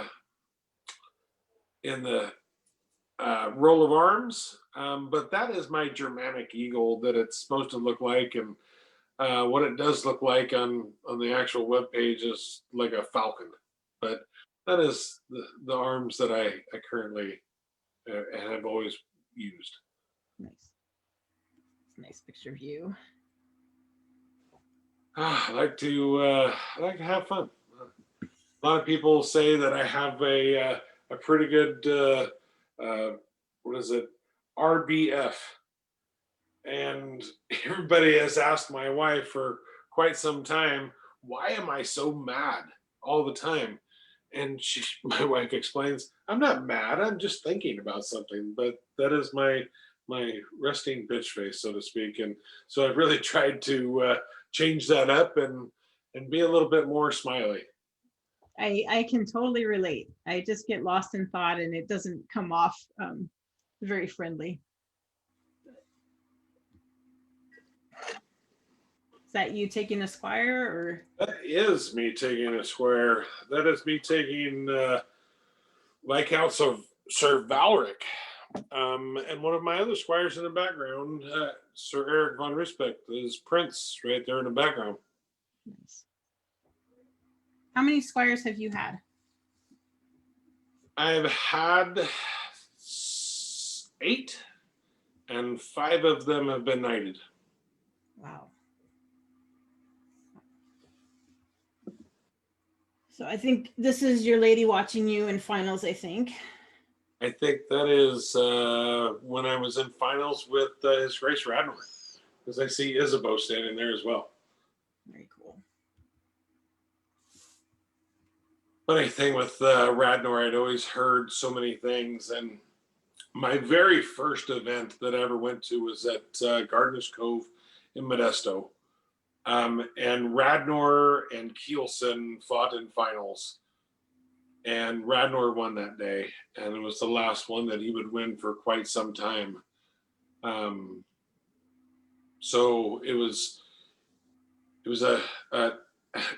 roll of arms. But that is my Germanic eagle that it's supposed to look like, and what it does look like on the actual web page is like a falcon. But that is the arms that I currently have always used. Nice. It's a nice picture of you. I like to have fun. A lot of people say that I have a pretty good what is it, RBF, and everybody has asked my wife for quite some time, why am I so mad all the time? And my wife explains, I'm not mad. I'm just thinking about something. But that is my resting bitch face, so to speak. And so I've really tried to change that up and be a little bit more smiley. I can totally relate. I just get lost in thought and it doesn't come off very friendly. Is that you taking a squire, or? That is me taking a square. That is me taking Viscount Sir Valric. And one of my other squires in the background, Sir Eric von Respect, is Prince right there in the background. Nice. How many squires have you had? I've had 8, and 5 of them have been knighted. Wow. So I think this is your lady watching you in finals, I think. I think that is when I was in finals with His Grace Radnor, because I see Isabeau standing there as well. Very cool. Funny thing with Radnor, I'd always heard so many things, and my very first event that I ever went to was at Gardener's Cove in Modesto. And Radnor and Kielsen fought in finals. And Radnor won that day. And it was the last one that he would win for quite some time. So it was a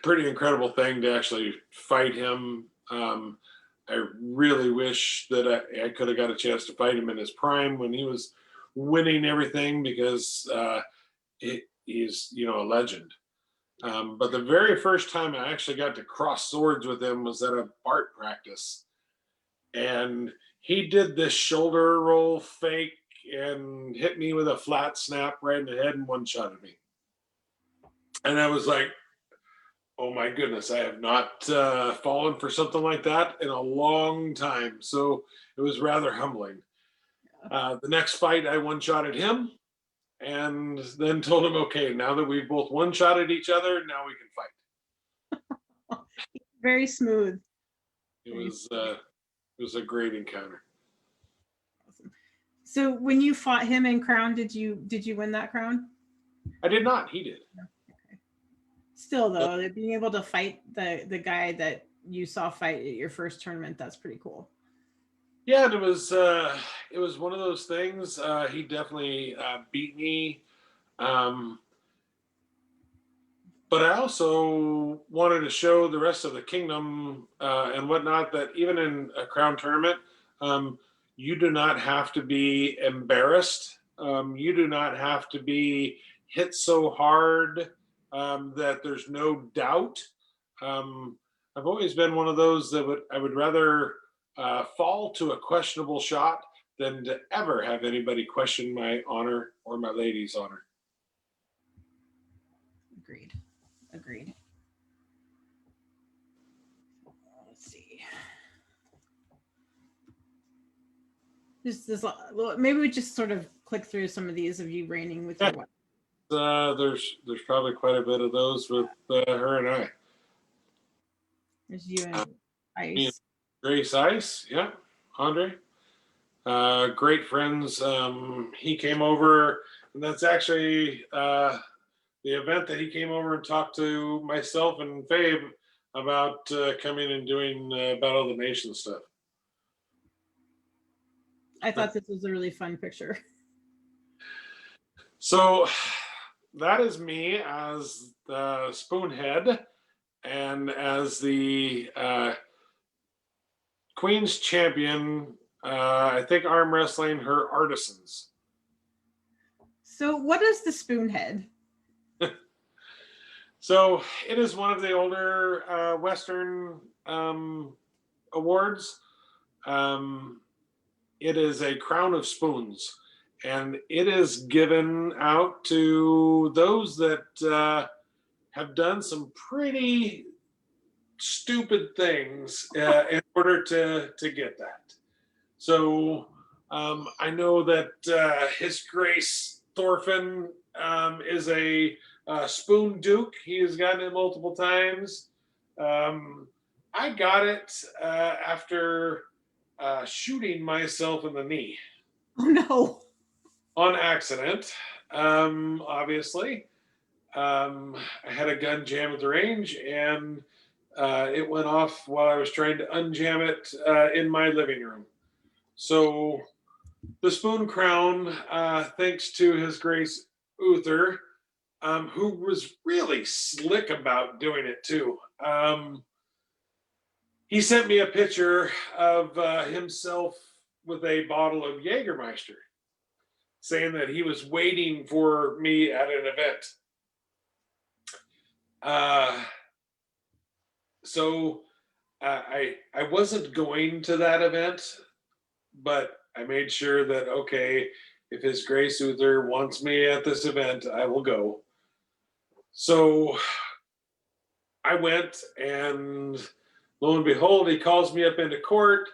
pretty incredible thing to actually fight him. I really wish that I could have got a chance to fight him in his prime when he was winning everything because he's a legend. But the very first time I actually got to cross swords with him was at a Bart practice, and he did this shoulder roll fake and hit me with a flat snap right in the head and one-shotted me. And I was like, oh my goodness, I have not fallen for something like that in a long time. So it was rather humbling. The next fight, I one-shotted him and then told him, okay, now that we've both one-shotted each other, now we can fight. Very smooth. It was a great encounter. Awesome. So when you fought him in Crown, did you win that crown? I did not. He did. Okay. Still, though, being able to fight the guy that you saw fight at your first tournament, that's pretty cool. Yeah, and it was one of those things. He definitely beat me, but I also wanted to show the rest of the kingdom and whatnot that even in a crown tournament, you do not have to be embarrassed. You do not have to be hit so hard that there's no doubt. I've always been one of those that I would rather fall to a questionable shot than to ever have anybody question my honor or my lady's honor. Agreed. Let's see. Maybe we just sort of click through some of these of you reigning with your wife. There's probably quite a bit of those with her and I. There's you and Ice. Me and Grace Ice, yeah, Andre. Great friends. He came over, and that's actually the event that he came over and talked to myself and Fabe about coming and doing Battle of the Nation stuff. I thought this was a really fun picture. So that is me as the Spoonhead and as the Queen's champion, I think arm wrestling her artisans. So what is the Spoonhead? So it is one of the older Western awards. It is a crown of spoons, and it is given out to those that have done some pretty stupid things in order to get that. So I know that His Grace Thorfinn is a Spoon Duke. He has gotten it multiple times. I got it after shooting myself in the knee. Oh no! On accident, obviously. I had a gun jam at the range, and it went off while I was trying to unjam it in my living room. So the spoon crown, thanks to His Grace Uther, who was really slick about doing it too. He sent me a picture of himself with a bottle of Jägermeister, saying that he was waiting for me at an event. So I wasn't going to that event, but I made sure that, okay, if His Grace Uther wants me at this event, I will go. So I went, and lo and behold, he calls me up into court.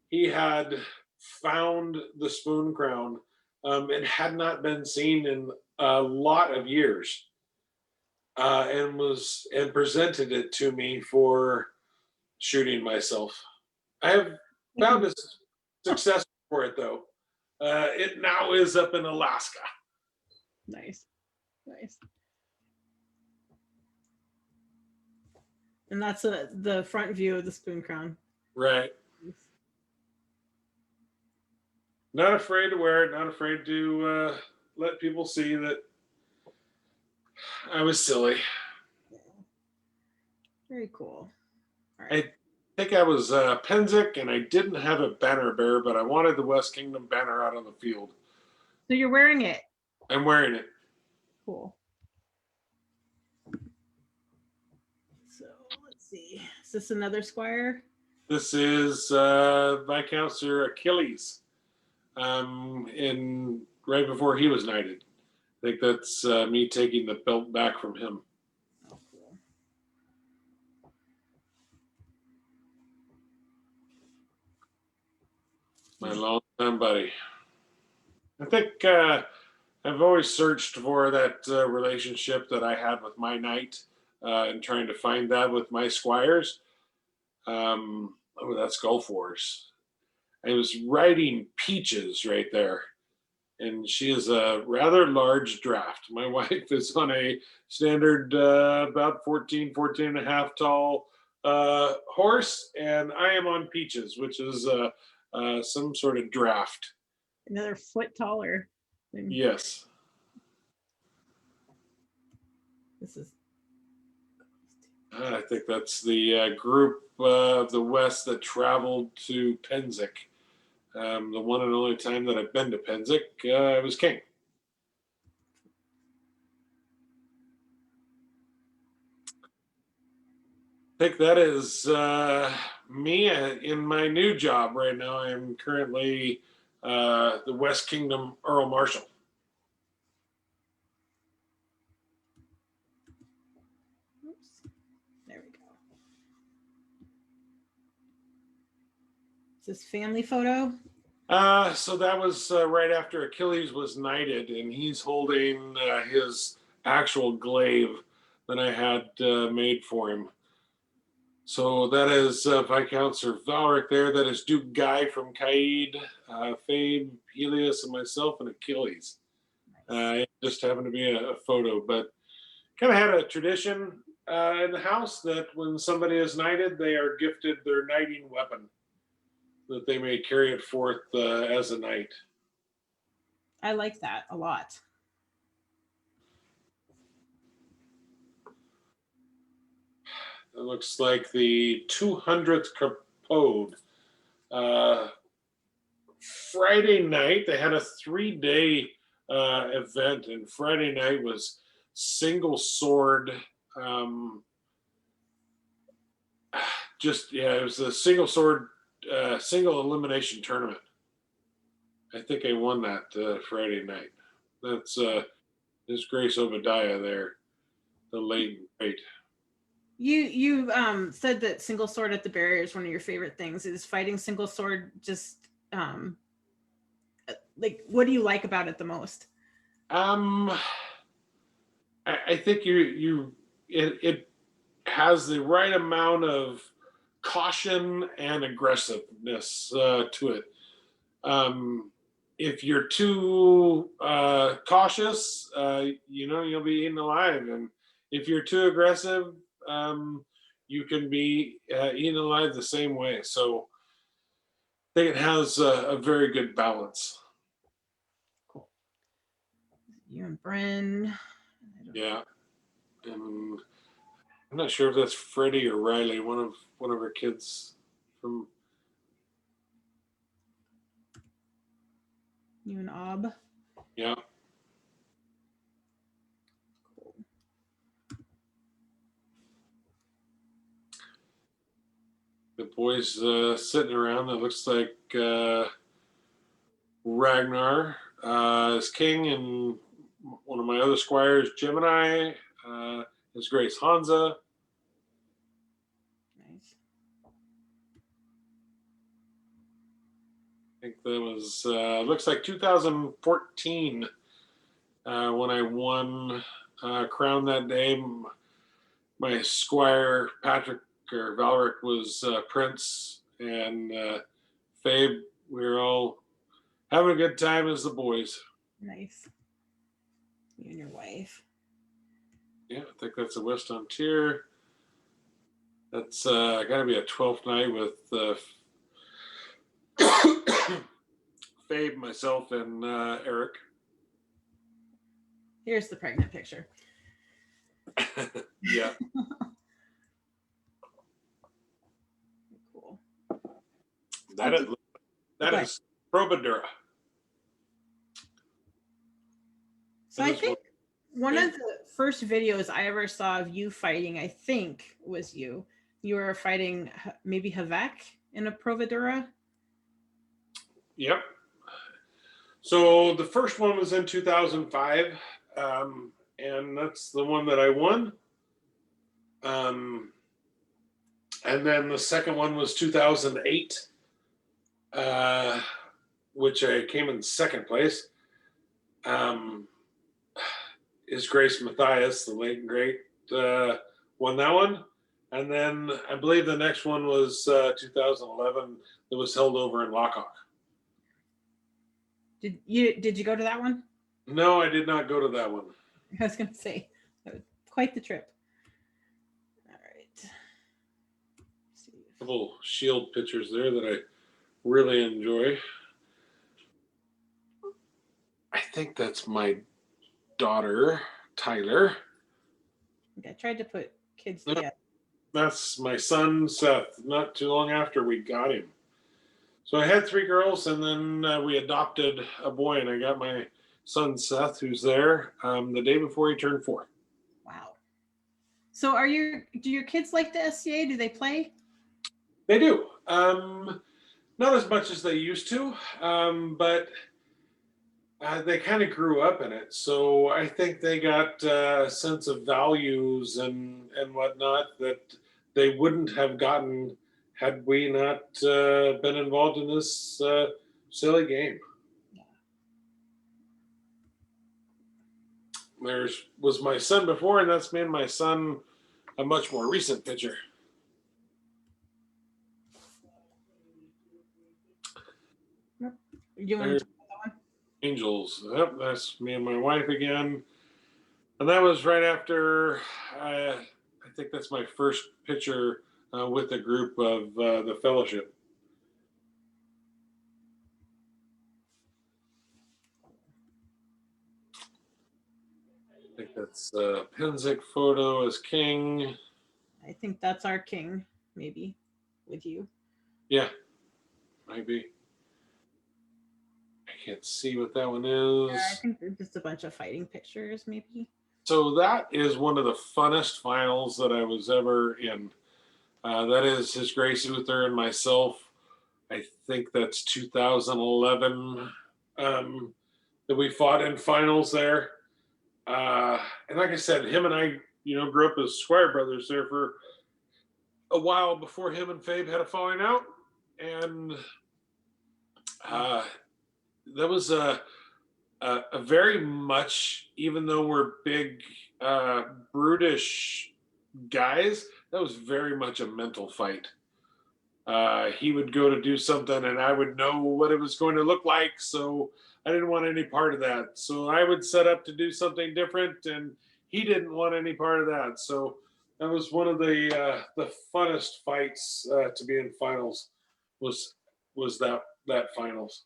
He had found the spoon crown. It had not been seen in a lot of years, and presented it to me for shooting myself. I have found a success for it, though. It now is up in Alaska. Nice. And that's the front view of the spoon crown. Right. Not afraid to wear it, not afraid to let people see that I was silly. Very cool. All right. I think I was Penzic, and I didn't have a banner bearer, but I wanted the West Kingdom banner out on the field. So you're wearing it. I'm wearing it. Cool. So let's see. Is this another squire? This is Viscount Sir Achilles, in right before he was knighted. I think that's me taking the belt back from him. Oh, cool. My longtime buddy. I think I've always searched for that relationship that I had with my knight, and trying to find that with my squires. Oh, that's Gulf Wars. I was riding Peaches right there, and she is a rather large draft. My wife is on a standard about 14 and a half tall horse, and I am on Peaches, which is some sort of draft. Another foot taller. Yes. This is. I think that's the group of the West that traveled to Penzic. The one and only time that I've been to Penzic, I was king. I think that is me in my new job right now. I am currently the West Kingdom Earl Marshal. Oops. There we go. Is this family photo? So that was right after Achilles was knighted, and he's holding his actual glaive that I had made for him. So that is Viscount Sir Valric there. That is Duke Guy from Caid, Fabe, Helios, and myself, and Achilles. It just happened to be a photo, but kind of had a tradition in the house that when somebody is knighted, they are gifted their knighting weapon, that they may carry it forth as a knight. I like that a lot. It looks like the 200th Capode. Friday night, they had a 3-day event, and Friday night was single sword. It was a single sword, single elimination tournament. I think I won that Friday night. That's His Grace Obadiah there, the late great. You said that single sword at the barrier is one of your favorite things. Is fighting single sword just like, what do you like about it the most? I think it has the right amount of caution and aggressiveness to it. If you're too cautious, you'll be eaten alive, and if you're too aggressive, you can be eaten alive the same way. So I think it has a very good balance. Cool. You and Bryn. Yeah, and I'm not sure if that's Freddie or Riley, one of our kids from. You and Ob. Yeah. Cool. The boys sitting around. It looks like Ragnar is king, and one of my other squires, Gemini, His Grace Hansa. Nice. I think that was looks like 2014 when I won crown that day. My squire Patrick or Valric was prince, and Fabe. We were all having a good time as the boys. Nice. You and your wife. Yeah, I think that's a West on tier. That's got to be a 12th night with Fabe, myself, and Eric. Here's the pregnant picture. Yeah. Cool. That is Probadura. So I think one of the first videos I ever saw of you fighting, I think, was you. You were fighting maybe Havak in a Providura. Yep. So the first one was in 2005, and that's the one that I won. And then the second one was 2008, which I came in second place. His Grace Matthias, the late and great, won that one. And then I believe the next one was 2011 that was held over in Lockhawk. Did you go to that one? No, I did not go to that one. I was going to say, quite the trip. All right. A couple shield pictures there that I really enjoy. I think that's my daughter, Tyler. I tried to put kids together. That's my son, Seth, not too long after we got him. So I had 3 girls, and then we adopted a boy, and I got my son, Seth, who's there the day before he turned 4. Wow. So do your kids like the SCA? Do they play? They do. Not as much as they used to, but they kind of grew up in it. So I think they got a sense of values and whatnot that they wouldn't have gotten had we not been involved in this silly game. Yeah. Was my son before, and that's made my son a much more recent picture. You want to talk about that one? Angels. Yep, that's me and my wife again. And that was right after, I think that's my first picture with a group of the fellowship. I think that's Penzic photo as king. I think that's our king, maybe, with you. Yeah, might be. I can't see what that one is. Yeah, I think they're just a bunch of fighting pictures, maybe. So that is one of the funnest finals that I was ever in. That is His Grace Uther and myself. I think that's 2011 that we fought in finals there. And like I said, him and I, grew up as Squire brothers there for a while before him and Fabe had a falling out. And that was a very much, even though we're big, brutish guys, that was very much a mental fight. He would go to do something and I would know what it was going to look like. So I didn't want any part of that. So I would set up to do something different and he didn't want any part of that. So that was one of the funnest fights to be in finals was that finals.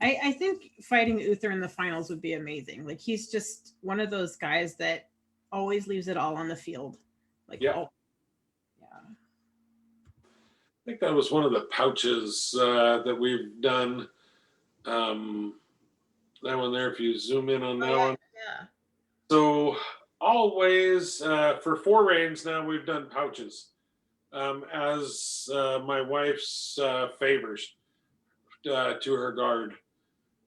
I think fighting Uther in the finals would be amazing. Like he's just one of those guys that always leaves it all on the field. Like yeah. Yeah. I think that was one of the pouches that we've done. That one there, if you zoom in on that one. Yeah. So always for 4 reigns now we've done pouches as my wife's favors to her guard.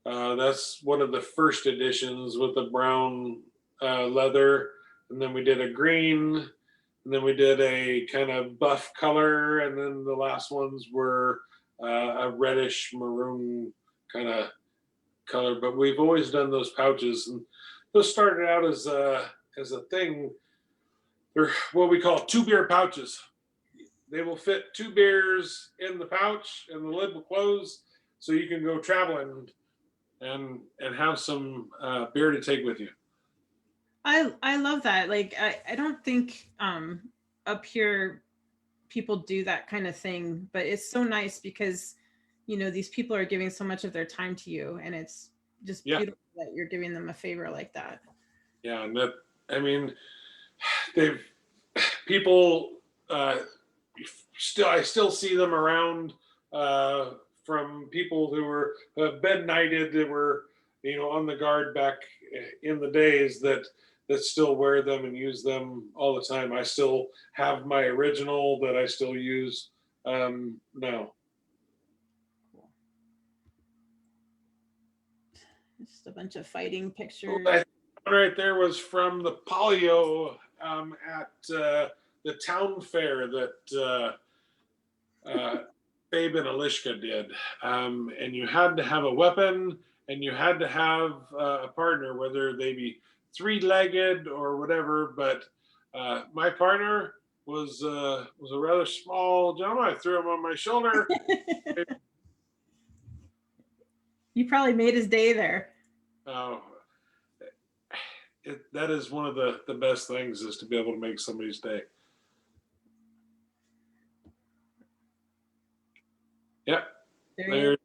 That's one of the first editions with the brown leather, and then we did a green, and then we did a kind of buff color, and then the last ones were a reddish maroon kind of color. But we've always done those pouches, and those started out as a thing. They're what we call 2 beer pouches. They will fit 2 beers in the pouch, and the lid will close, so you can go traveling and have some beer to take with you. I love that. Like I don't think up here people do that kind of thing, but it's so nice because these people are giving so much of their time to you, and it's just beautiful that you're giving them a favor like that. Yeah, and people I still see them around from people who have been knighted, that were on the guard back in the days that still wear them and use them all the time. I still have my original that I still use now. Just a bunch of fighting pictures. Right there was from the polio at the town fair that Fabe and Alishka did. And you had to have a weapon and you had to have a partner, whether they be three-legged or whatever. But my partner was a rather small gentleman. I threw him on my shoulder. You probably made his day there. Oh, that is one of the best things, is to be able to make somebody's day. Yep. There.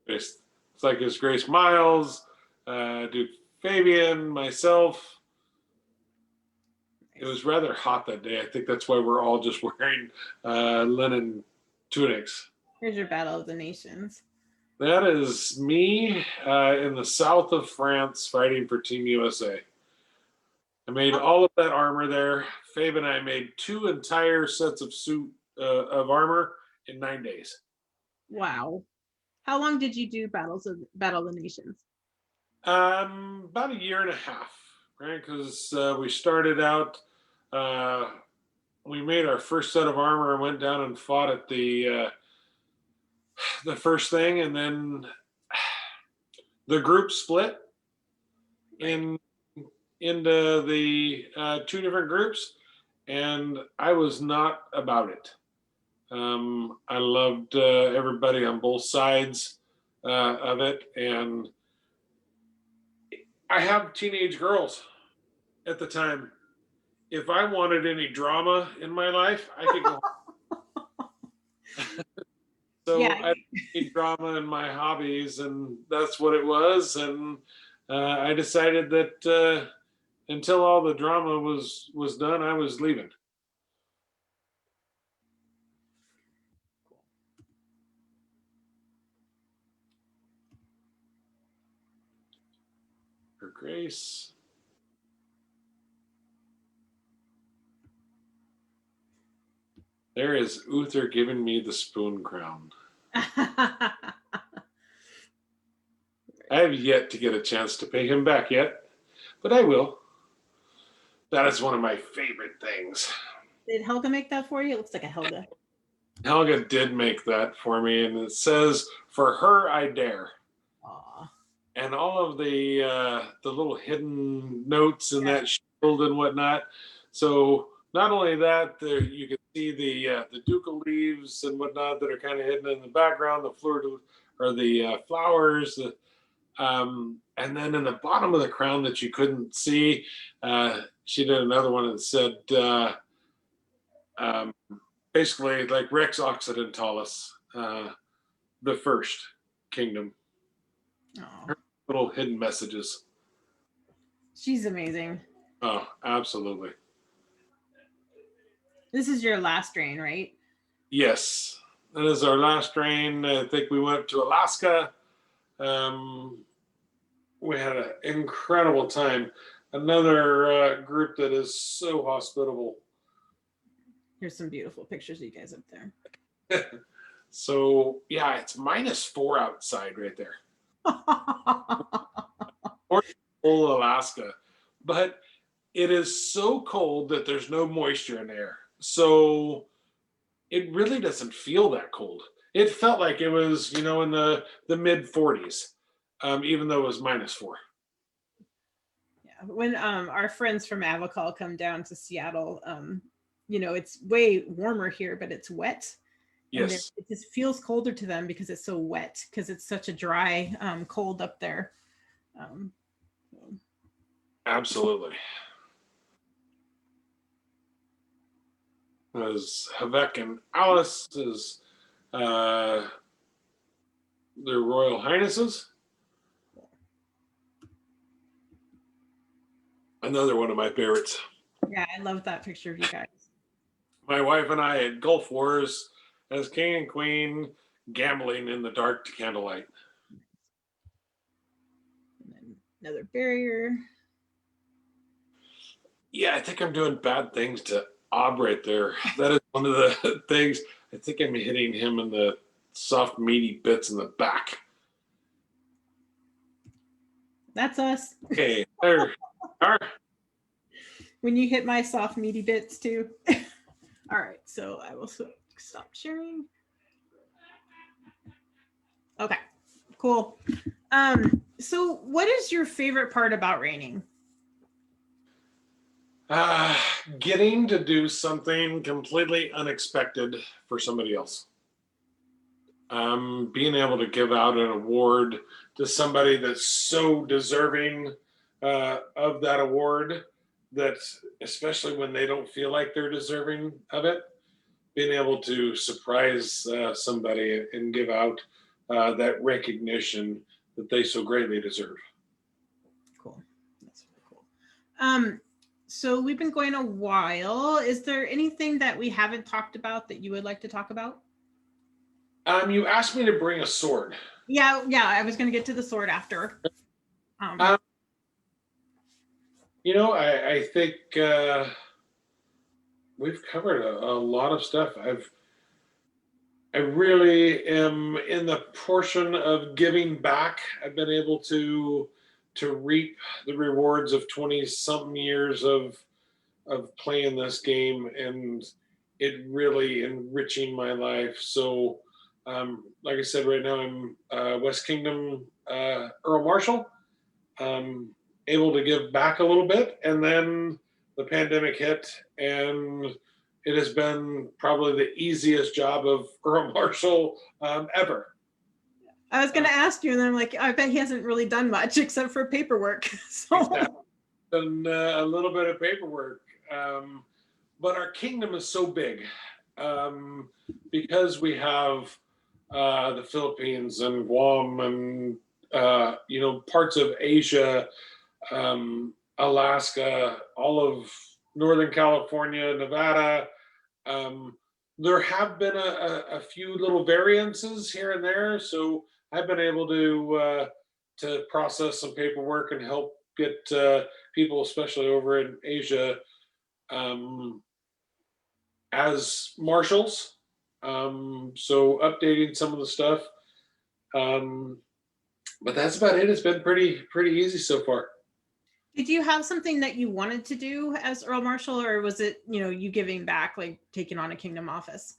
It's like it's Grace Miles, Duke Fabian, myself. It was rather hot that day. I think that's why we're all just wearing linen tunics. Here's your Battle of the Nations. That is me in the south of France fighting for Team USA. I made all of that armor there. Fabe and I made 2 entire sets of suit of armor in 9 days. Wow. How long did you do Battle of the Nations? About a year and a half, right? Because we started out, we made our first set of armor and went down and fought at the first thing, and then the group split into the 2 different groups, and I was not about it. I loved everybody on both sides of it, and I have teenage girls at the time. If I wanted any drama in my life, I could go. So yeah. I need drama in my hobbies, and that's what it was. And I decided that until all the drama was done, I was leaving. For Grace. There is Uther giving me the spoon crown. I have yet to get a chance to pay him back yet, but I will. That is one of my favorite things. Did Helga make that for you? It looks like a Helga. Helga did make that for me, and it says, "For her, I dare." Aww. And all of the little hidden notes in that shield and whatnot. So not only that, you can see the ducal leaves and whatnot that are kind of hidden in the background, the flowers, and then in the bottom of the crown that you couldn't see, she did another one that said, basically like Rex Occidentalis, the first kingdom. Her little hidden messages. She's amazing. Oh, absolutely. This is your last reign, right? Yes, that is our last reign. I think we went to Alaska. We had an incredible time. Another group that is so hospitable. Here's some beautiful pictures of you guys up there. So yeah, it's -4 outside right there. Full Alaska, but it is so cold that there's no moisture in the air, so it really doesn't feel that cold. It felt like it was, in the mid 40s, even though it was -4. Yeah, when our friends from Avicall come down to Seattle, it's way warmer here, but it's wet. Yes. And it just feels colder to them because it's so wet, because it's such a dry, cold up there. Absolutely. As Havek and Alice is their Royal Highnesses. Another one of my favorites. Yeah, I love that picture of you guys. My wife and I at Gulf Wars as king and queen, gambling in the dark to candlelight. And then Another barrier. Yeah, I think I'm doing bad things to Ob right there. That is one of the things. I think I'm hitting him in the soft, meaty bits in the back. That's us. Okay, there. All right. When you hit my soft, meaty bits too. All right, so I will stop sharing. Okay, cool. So what is your favorite part about reining? Getting to do something completely unexpected for somebody else. Being able to give out an award to somebody that's so deserving of that award, that especially when they don't feel like they're deserving of it, being able to surprise somebody and give out that recognition that they so greatly deserve. Cool. That's really cool. So we've been going a while. Is there anything that we haven't talked about that you would like to talk about? You asked me to bring a sword. Yeah, I was going to get to the sword after. Um, I think we've covered a lot of stuff. I really am in the portion of giving back. I've been able to reap the rewards of 20 something years of playing this game, and it really enriching my life. So like I said, right now I'm West Kingdom Earl Marshal, able to give back a little bit, and then the pandemic hit, and it has been probably the easiest job of Earl Marshal ever. I was going to ask you, and then I'm like, I bet he hasn't really done much except for paperwork. So Done a little bit of paperwork, but our kingdom is so big, because we have the Philippines and Guam and parts of Asia, Alaska, all of Northern California, Nevada. Um, there have been a few little variances here and there, so I've been able to process some paperwork and help get people, especially over in Asia, um, as marshals. So updating some of the stuff, um, but that's about it. It's been pretty easy so far. did you have something that you wanted to do as Earl Marshal, or was it, you giving back, like taking on a kingdom office?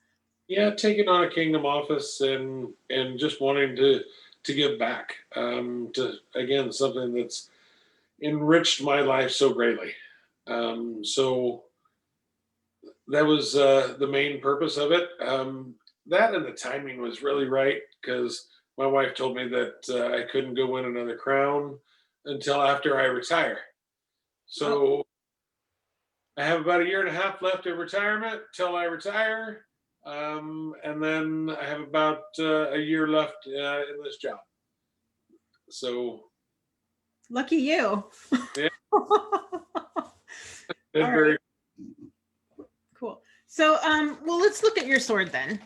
Yeah, taking on a kingdom office and just wanting to give back, to again something that's enriched my life so greatly. So that was the main purpose of it. That and the timing was really right, because my wife told me that I couldn't go win another crown until after I retire. Oh, So I have about a year and a half left of retirement till I retire, and then I have about a year left in this job. So lucky you. yeah, All been right, very cool. So, well, let's look at your sword then.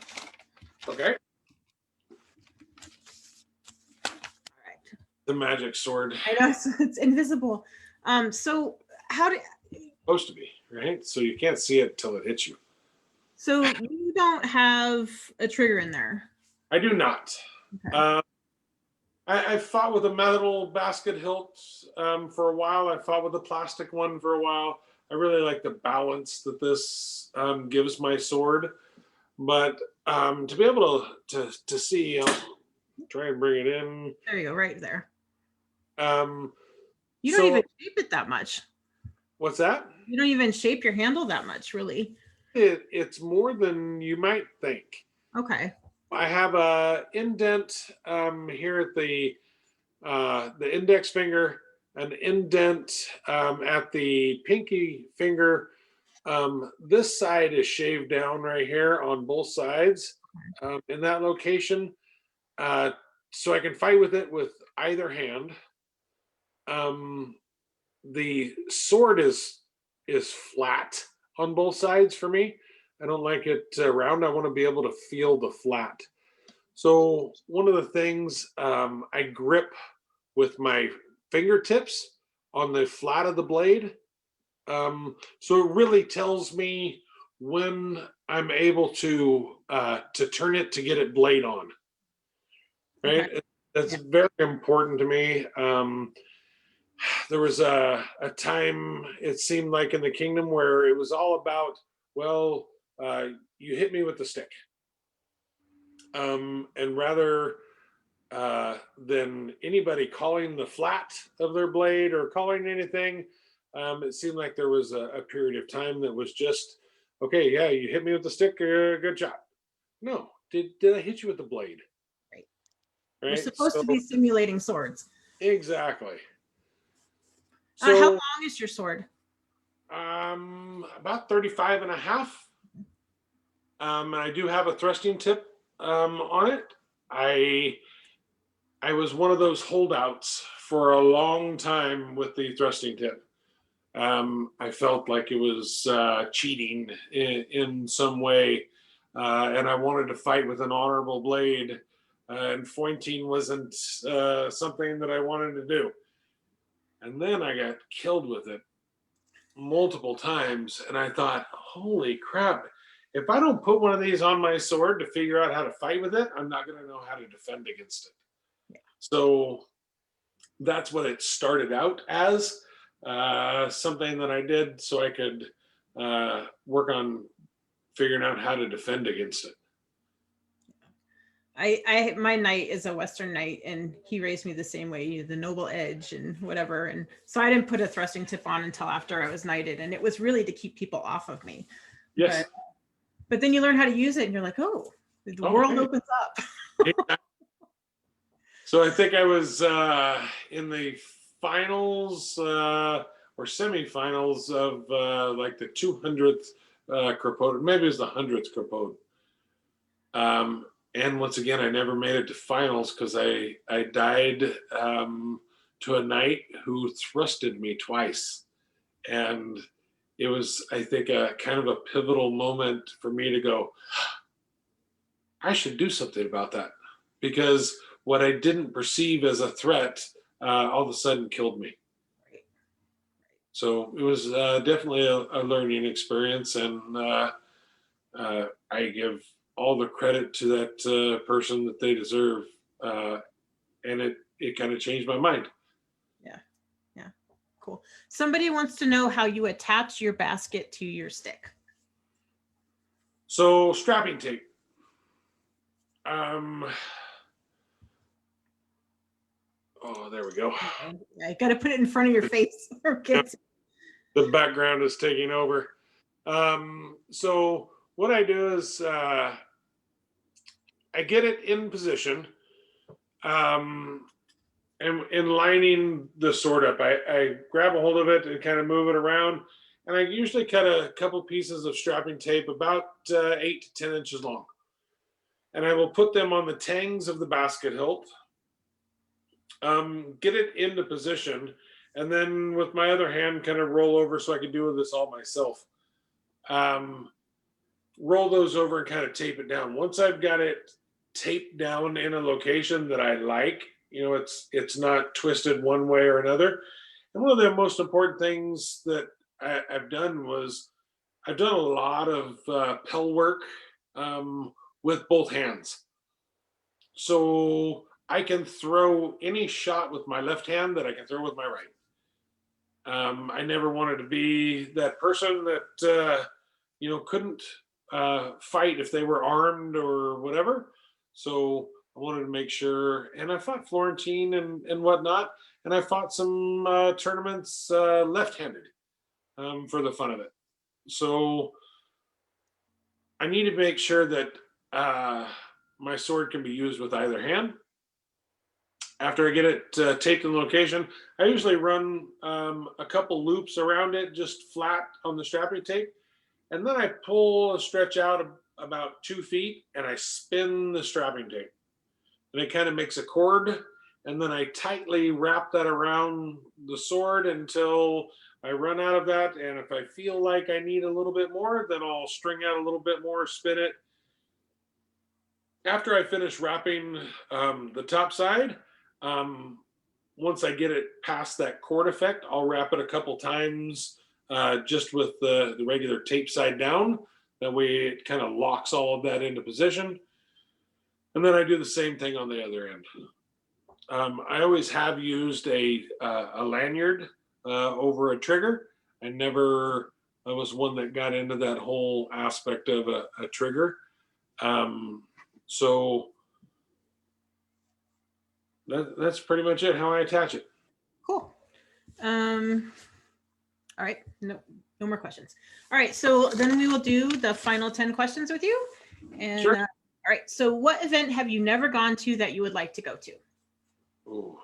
okay. All right. The magic sword, I know it's invisible. So how do supposed to be right, so you can't see it till it hits you. so you don't have a trigger in there? I do not. Okay. I fought with a metal basket hilt for a while. I fought with a plastic one for a while. I really like the balance that this gives my sword. But to be able to see, I'll try and bring it in. There you go, right there. Um, You don't so even shape it that much. what's that? You don't even shape your handle that much, really. It's more than you might think. Okay. I have a indent here at the index finger, an indent at the pinky finger. This side is shaved down right here on both sides, in that location, so I can fight with it with either hand. The sword is flat on both sides for me. I don't like it round. I want to be able to feel the flat. So one of the things, I grip with my fingertips on the flat of the blade. So it really tells me when I'm able to turn it to get it blade on. Okay. Right, that's Yeah. very important to me. There was a time it seemed like in the kingdom where it was all about, well, you hit me with the stick, and rather than anybody calling the flat of their blade or calling anything, it seemed like there was a period of time that was just, okay, yeah, you hit me with the stick, good job. No, did I hit you with the blade? Right. We're Right. supposed So to be simulating swords. exactly. How So long is your sword? about 35 and a half. And I do have a thrusting tip on it. I I was one of those holdouts for a long time with the thrusting tip. I felt like it was cheating in some way, and I wanted to fight with an honorable blade, and fointing wasn't something that I wanted to do. And then I got killed with it multiple times, and I thought, holy crap, if I don't put one of these on my sword to figure out how to fight with it, I'm not going to know how to defend against it. Yeah. So that's what it started out as, something that I did so I could work on figuring out how to defend against it. My knight is a Western knight, and he raised me the same way, the noble edge and whatever. And so I didn't put a thrusting tip on until after I was knighted, and it was really to keep people off of me. Yes. But then you learn how to use it, and you're like, oh, the world Hey. opens up. So I think I was in the finals or semifinals of like the 200th Crepode. Maybe it was the 100th Crepode. And once again, I never made it to finals because I died to a knight who thrusted me twice. And it was, I think, a kind of a pivotal moment for me to go, I should do something about that, because what I didn't perceive as a threat all of a sudden killed me. So it was definitely a learning experience, and I give all the credit to that person that they deserve, and it kind of changed my mind. Yeah, yeah, cool. Somebody wants to know how you attach your basket to your stick. So strapping tape. Oh, there we go. I got to put it in front of your face. The background is taking over. So what I do is I get it in position, and in lining the sword up, I grab a hold of it and kind of move it around, and I usually cut a couple pieces of strapping tape about 8 to 10 inches long, and I will put them on the tangs of the basket hilt, get it into position, and then with my other hand kind of roll over so I can do this all myself. Roll those over and kind of tape it down. Once I've got it taped down in a location that I like, it's not twisted one way or another. And one of the most important things that I've done was I've done a lot of pel work with both hands. So I can throw any shot with my left hand that I can throw with my right. I never wanted to be that person that couldn't fight if they were armed or whatever. So I wanted to make sure, and I fought Florentine and whatnot, and I fought some tournaments left-handed for the fun of it. So I need to make sure that my sword can be used with either hand. After I get it taped in location, I usually run a couple loops around it, just flat on the strapping tape. And then I pull a stretch out about 2 feet and I spin the strapping tape. And it kind of makes a cord. And then I tightly wrap that around the sword until I run out of that. And if I feel like I need a little bit more, then I'll string out a little bit more, spin it. After I finish wrapping the top side, um, once I get it past that cord effect, I'll wrap it a couple times just with the regular tape side down. That way it kind of locks all of that into position. And then I do the same thing on the other end. I always have used a lanyard over a trigger. I was one that got into that whole aspect of a trigger. So that's pretty much it, how I attach it. Cool. All right, no more questions. All right, so then we will do the final 10 questions with you. And Sure. all right, so what event have you never gone to that you would like to go to? Ooh.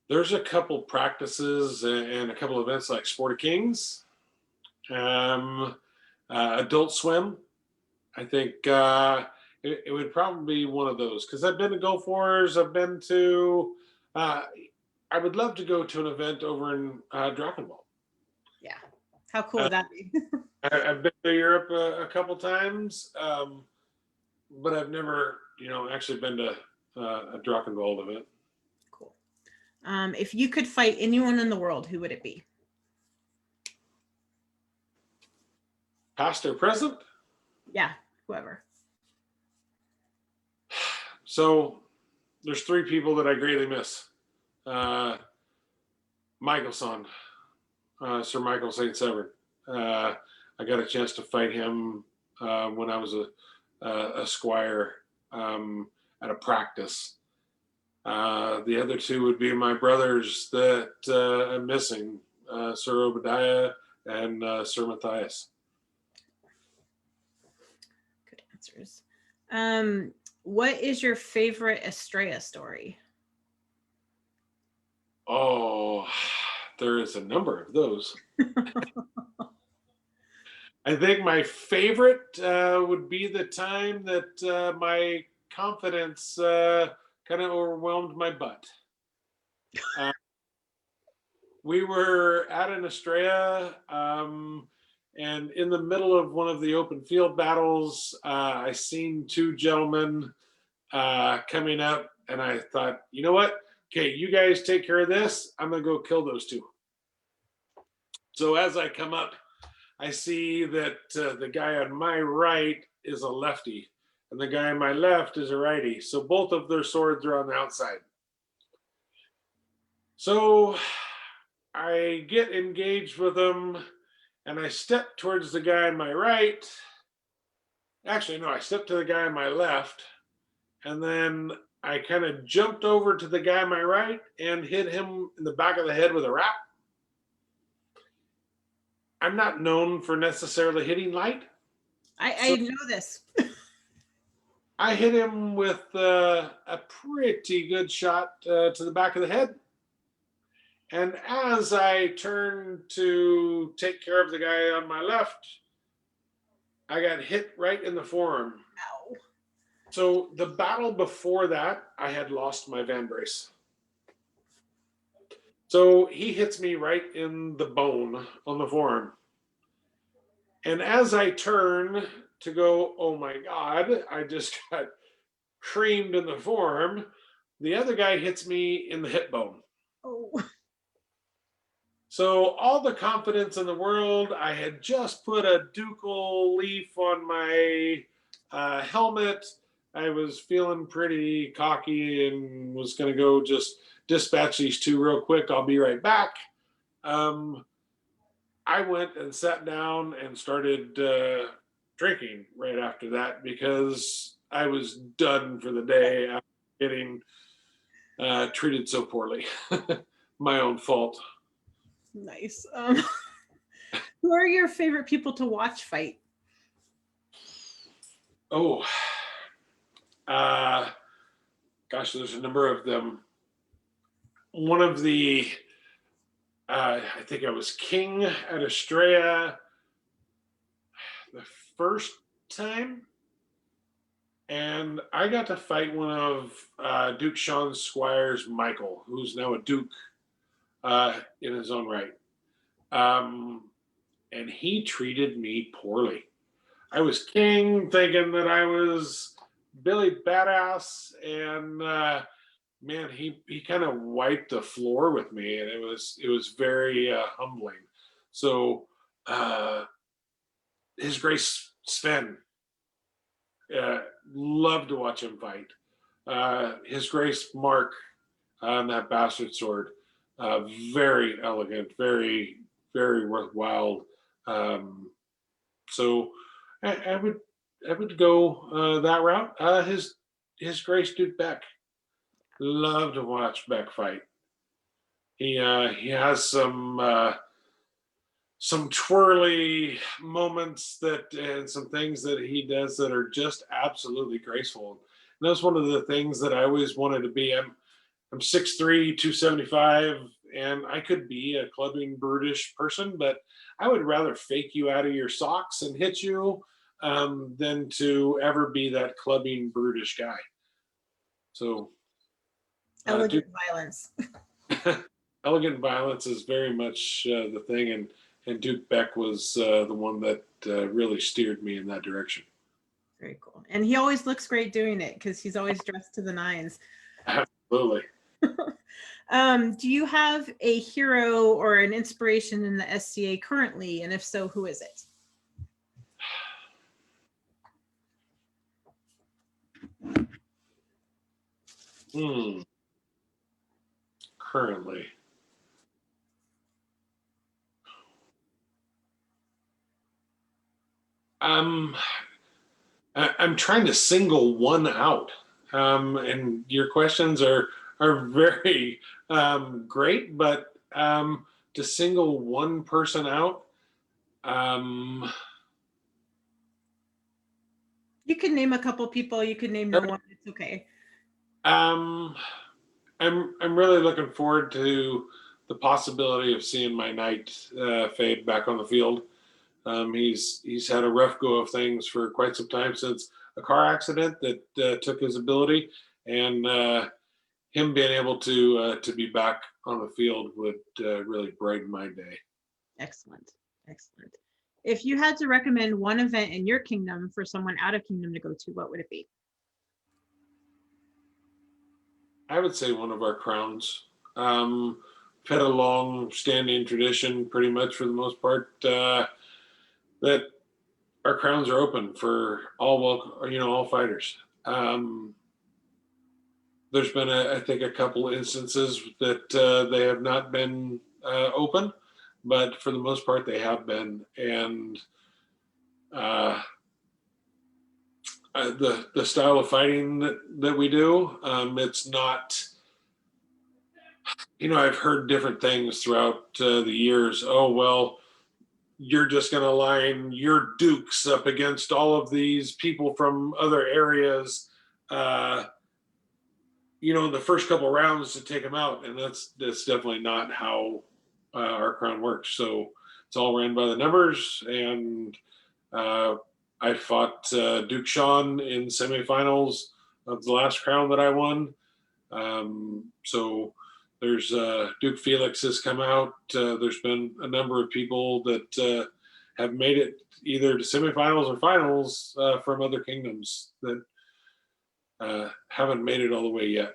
There's a couple practices and a couple events like Sport of Kings, Adult Swim. I think it would probably be one of those because I've been to Gulf Wars. I've been to. I would love to go to an event over in Drachenwald. Yeah, how cool would that be? I've been to Europe a couple times, but I've never, actually been to a Drachenwald event. Cool. If you could fight anyone in the world, who would it be? Past or present? Yeah, whoever. So there's three people that I greatly miss. Michaelson, Sir Michael St. Severn. I got a chance to fight him when I was a squire at a practice. The other two would be my brothers that I'm missing, Sir Obadiah and Sir Matthias. Good answers. What is your favorite Estrella story? Oh, there is a number of those. I think my favorite would be the time that my confidence kind of overwhelmed my butt. We were at an Estrella, and in the middle of one of the open field battles, I seen two gentlemen coming up, and I thought, you know what? Okay, you guys take care of this. I'm gonna go kill those two. So as I come up, I see that the guy on my right is a lefty, and the guy on my left is a righty. So both of their swords are on the outside. So I get engaged with them, and I step towards the guy on my right. Actually, no, I stepped to the guy on my left, and then I kind of jumped over to the guy on my right and hit him in the back of the head with a rap. I'm not known for necessarily hitting light. I know this. I hit him with a pretty good shot to the back of the head. And as I turned to take care of the guy on my left, I got hit right in the forearm. Ow. So the battle before that, I had lost my van brace. So he hits me right in the bone on the forearm. And as I turn to go, oh my God, I just got creamed in the forearm, the other guy hits me in the hip bone. Oh. So all the confidence in the world, I had just put a ducal leaf on my helmet. I was feeling pretty cocky and was going to go just dispatch these two real quick. I'll be right back. I went and sat down and started drinking right after that because I was done for the day after getting treated so poorly. My own fault. Nice. Who are your favorite people to watch fight? Oh, gosh, there's a number of them. One of the, I think I was king at Estrella the first time, and I got to fight one of Duke Sean's squires, Michael, who's now a duke in his own right. And he treated me poorly. I was king, thinking that I was Billy Badass, and man, he kind of wiped the floor with me, and it was very humbling. So, uh, His Grace Sven, uh, love to watch him fight. His Grace Mark on that bastard sword, very elegant, very worthwhile. Um, so I would go that route. His Grace Duke Beck, love to watch Beck fight. He has some twirly moments that and some things that he does that are just absolutely graceful. And that's one of the things that I always wanted to be. I'm 6'3", 275, and I could be a clubbing brutish person, but I would rather fake you out of your socks and hit you than to ever be that clubbing brutish guy. So, Elegant violence. elegant violence is very much the thing, and Duke Beck was the one that really steered me in that direction. Very cool. And he always looks great doing it because he's always dressed to the nines. Absolutely. Do you have a hero or an inspiration in the SCA currently? And if so, who is it? Currently. I'm trying to single one out, and your questions are very great, but to single one person out, You can name a couple people. You could name no one. It's okay. I'm really looking forward to the possibility of seeing my knight fade back on the field. He's had a rough go of things for quite some time since a car accident that took his ability, and him being able to be back on the field would really brighten my day. Excellent. Excellent. If you had to recommend one event in your kingdom for someone out of kingdom to go to, what would it be? I would say one of our crowns. We've had a long-standing tradition, pretty much for the most part, that our crowns are open for all fighters. There's been, I think, a couple instances that they have not been open, but for the most part, they have been. And the style of fighting that we do, it's not. I've heard different things throughout the years. Oh well, you're just going to line your dukes up against all of these people from other areas. In the first couple rounds to take them out, and that's definitely not how our crown works. So it's all ran by the numbers, and I fought Duke Sean in semifinals of the last crown that I won. So there's Duke Felix has come out. There's been a number of people that have made it either to semifinals or finals from other kingdoms that haven't made it all the way yet.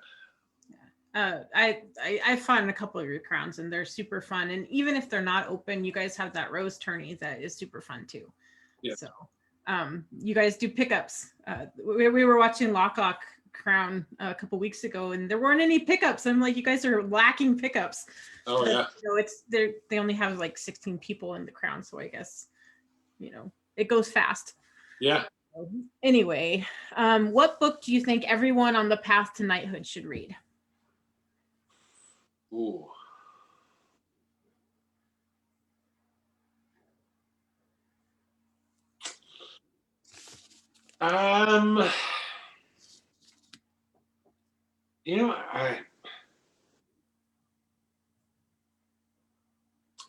I fought in a couple of your crowns, and they're super fun. And even if they're not open, you guys have that rose tourney that is super fun too. Yeah. So you guys do pickups. We were watching Lock Crown a couple weeks ago, and there weren't any pickups. I'm like, you guys are lacking pickups. Oh yeah. They only have like 16 people in the crown, so I guess it goes fast. Yeah. Anyway, what book do you think everyone on the path to knighthood should read? Ooh. I'm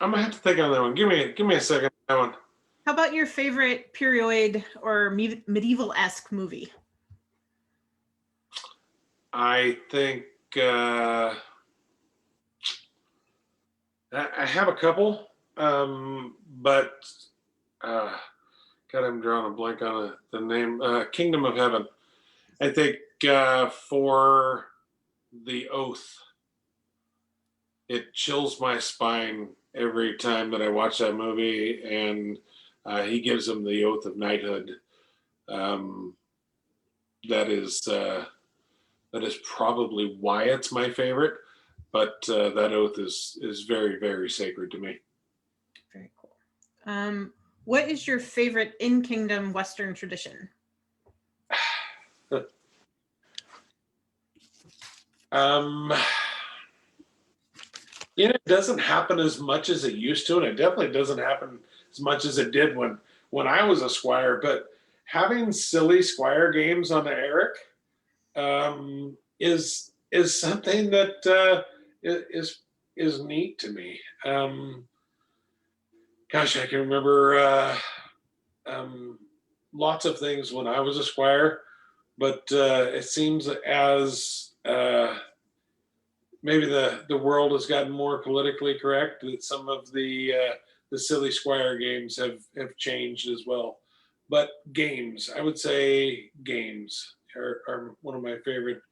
gonna have to think on that one. Give me a second on that one. How about your favorite period or medieval-esque movie? I think I have a couple, but God, I'm drawing a blank on the name. Kingdom of Heaven. I think for The Oath. It chills my spine every time that I watch that movie, and he gives him the oath of knighthood. Um, that is probably why it's my favorite, but that oath is very, very sacred to me. Very cool. What is your favorite in-kingdom Western tradition? It doesn't happen as much as it used to, and it definitely doesn't happen as much as it did when I was a squire. But having silly squire games on the Eric is something that is neat to me. Gosh, I can remember lots of things when I was a squire, but it seems as maybe the world has gotten more politically correct, that some of the silly squire games have changed as well. But games, I would say games are one of my favorite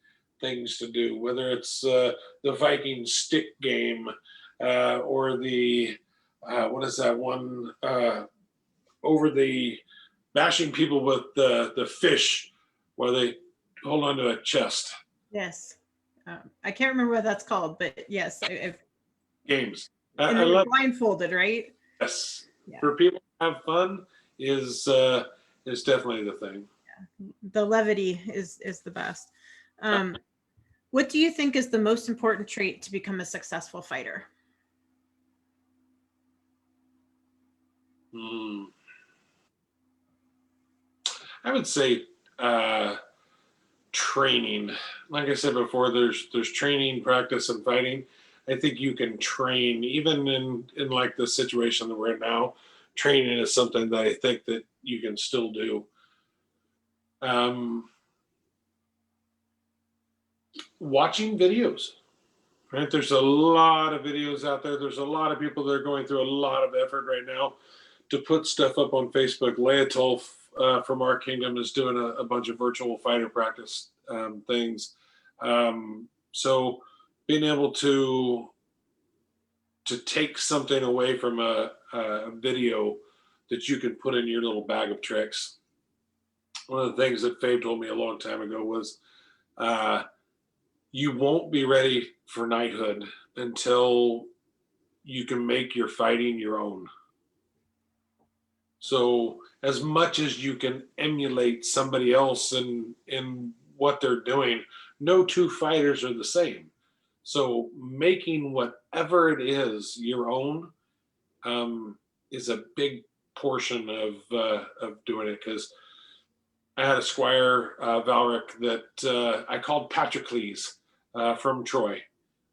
things to do, whether it's the Viking stick game or the what is that one over the bashing people with the fish where they hold onto a chest. Yes. I can't remember what that's called, but yes, I've Games. and I they're love blindfolded, right? this. Yeah. For people to have fun is definitely the thing. Yeah. The levity is the best. What do you think is the most important trait to become a successful fighter? I would say training. Like I said before, there's training, practice, and fighting. I think you can train even in like the situation that we're in now. Training is something that I think that you can still do. Watching videos, right? There's a lot of videos out there. There's a lot of people that are going through a lot of effort right now to put stuff up on Facebook. Leotolf from our kingdom is doing a bunch of virtual fighter practice things. So being able to take something away from a video that you can put in your little bag of tricks. One of the things that Fabe told me a long time ago was you won't be ready for knighthood until you can make your fighting your own. So as much as you can emulate somebody else in what they're doing, no two fighters are the same. So making whatever it is your own is a big portion of doing it. Because I had a squire, Valric, that I called Patrocles from Troy.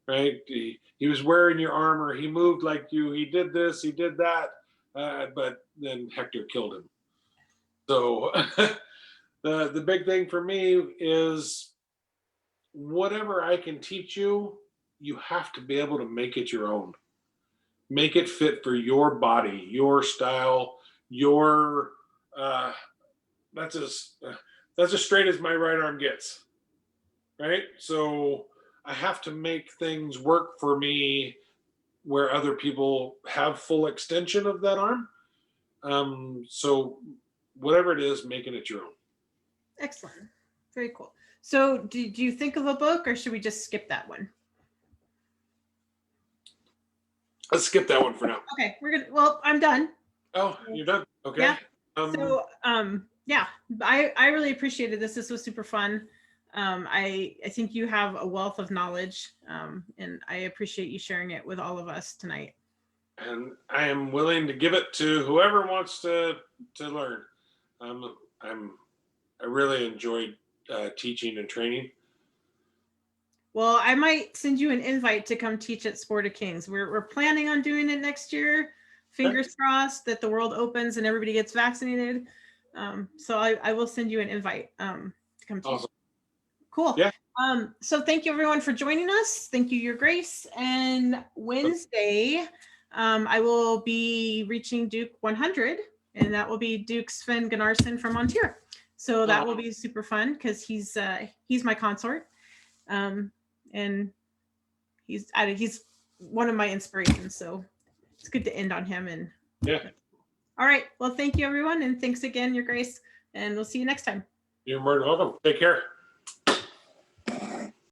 Right? He was wearing your armor. He moved like you. He did this. He did that. But then Hector killed him. So the big thing for me is whatever I can teach you, you have to be able to make it your own. Make it fit for your body, your style, your that's as straight as my right arm gets. Right? So I have to make things work for me where other people have full extension of that arm. So whatever it is, making it your own. Excellent. Very cool. So do you think of a book, or should we just skip that one? Let's skip that one for now. Okay, well, I'm done. Oh, you're done. Okay. Yeah. Yeah, I really appreciated this. This was super fun. I think you have a wealth of knowledge, and I appreciate you sharing it with all of us tonight. And I am willing to give it to whoever wants to learn. I really enjoyed teaching and training. Well, I might send you an invite to come teach at Sport of Kings. We're planning on doing it next year. Fingers crossed that the world opens and everybody gets vaccinated. So I will send you an invite to come teach. Awesome. Cool. Yeah. So thank you everyone for joining us. Thank you, Your Grace. And Wednesday, I will be reaching Duke 100, and that will be Duke Sven Gunnarsson from Montier. So that will be super fun because he's my consort. and he's one of my inspirations. So it's good to end on him. And Yeah. All right. Well, thank you, everyone, and thanks again, Your Grace. And we'll see you next time. You're more than welcome. Take care.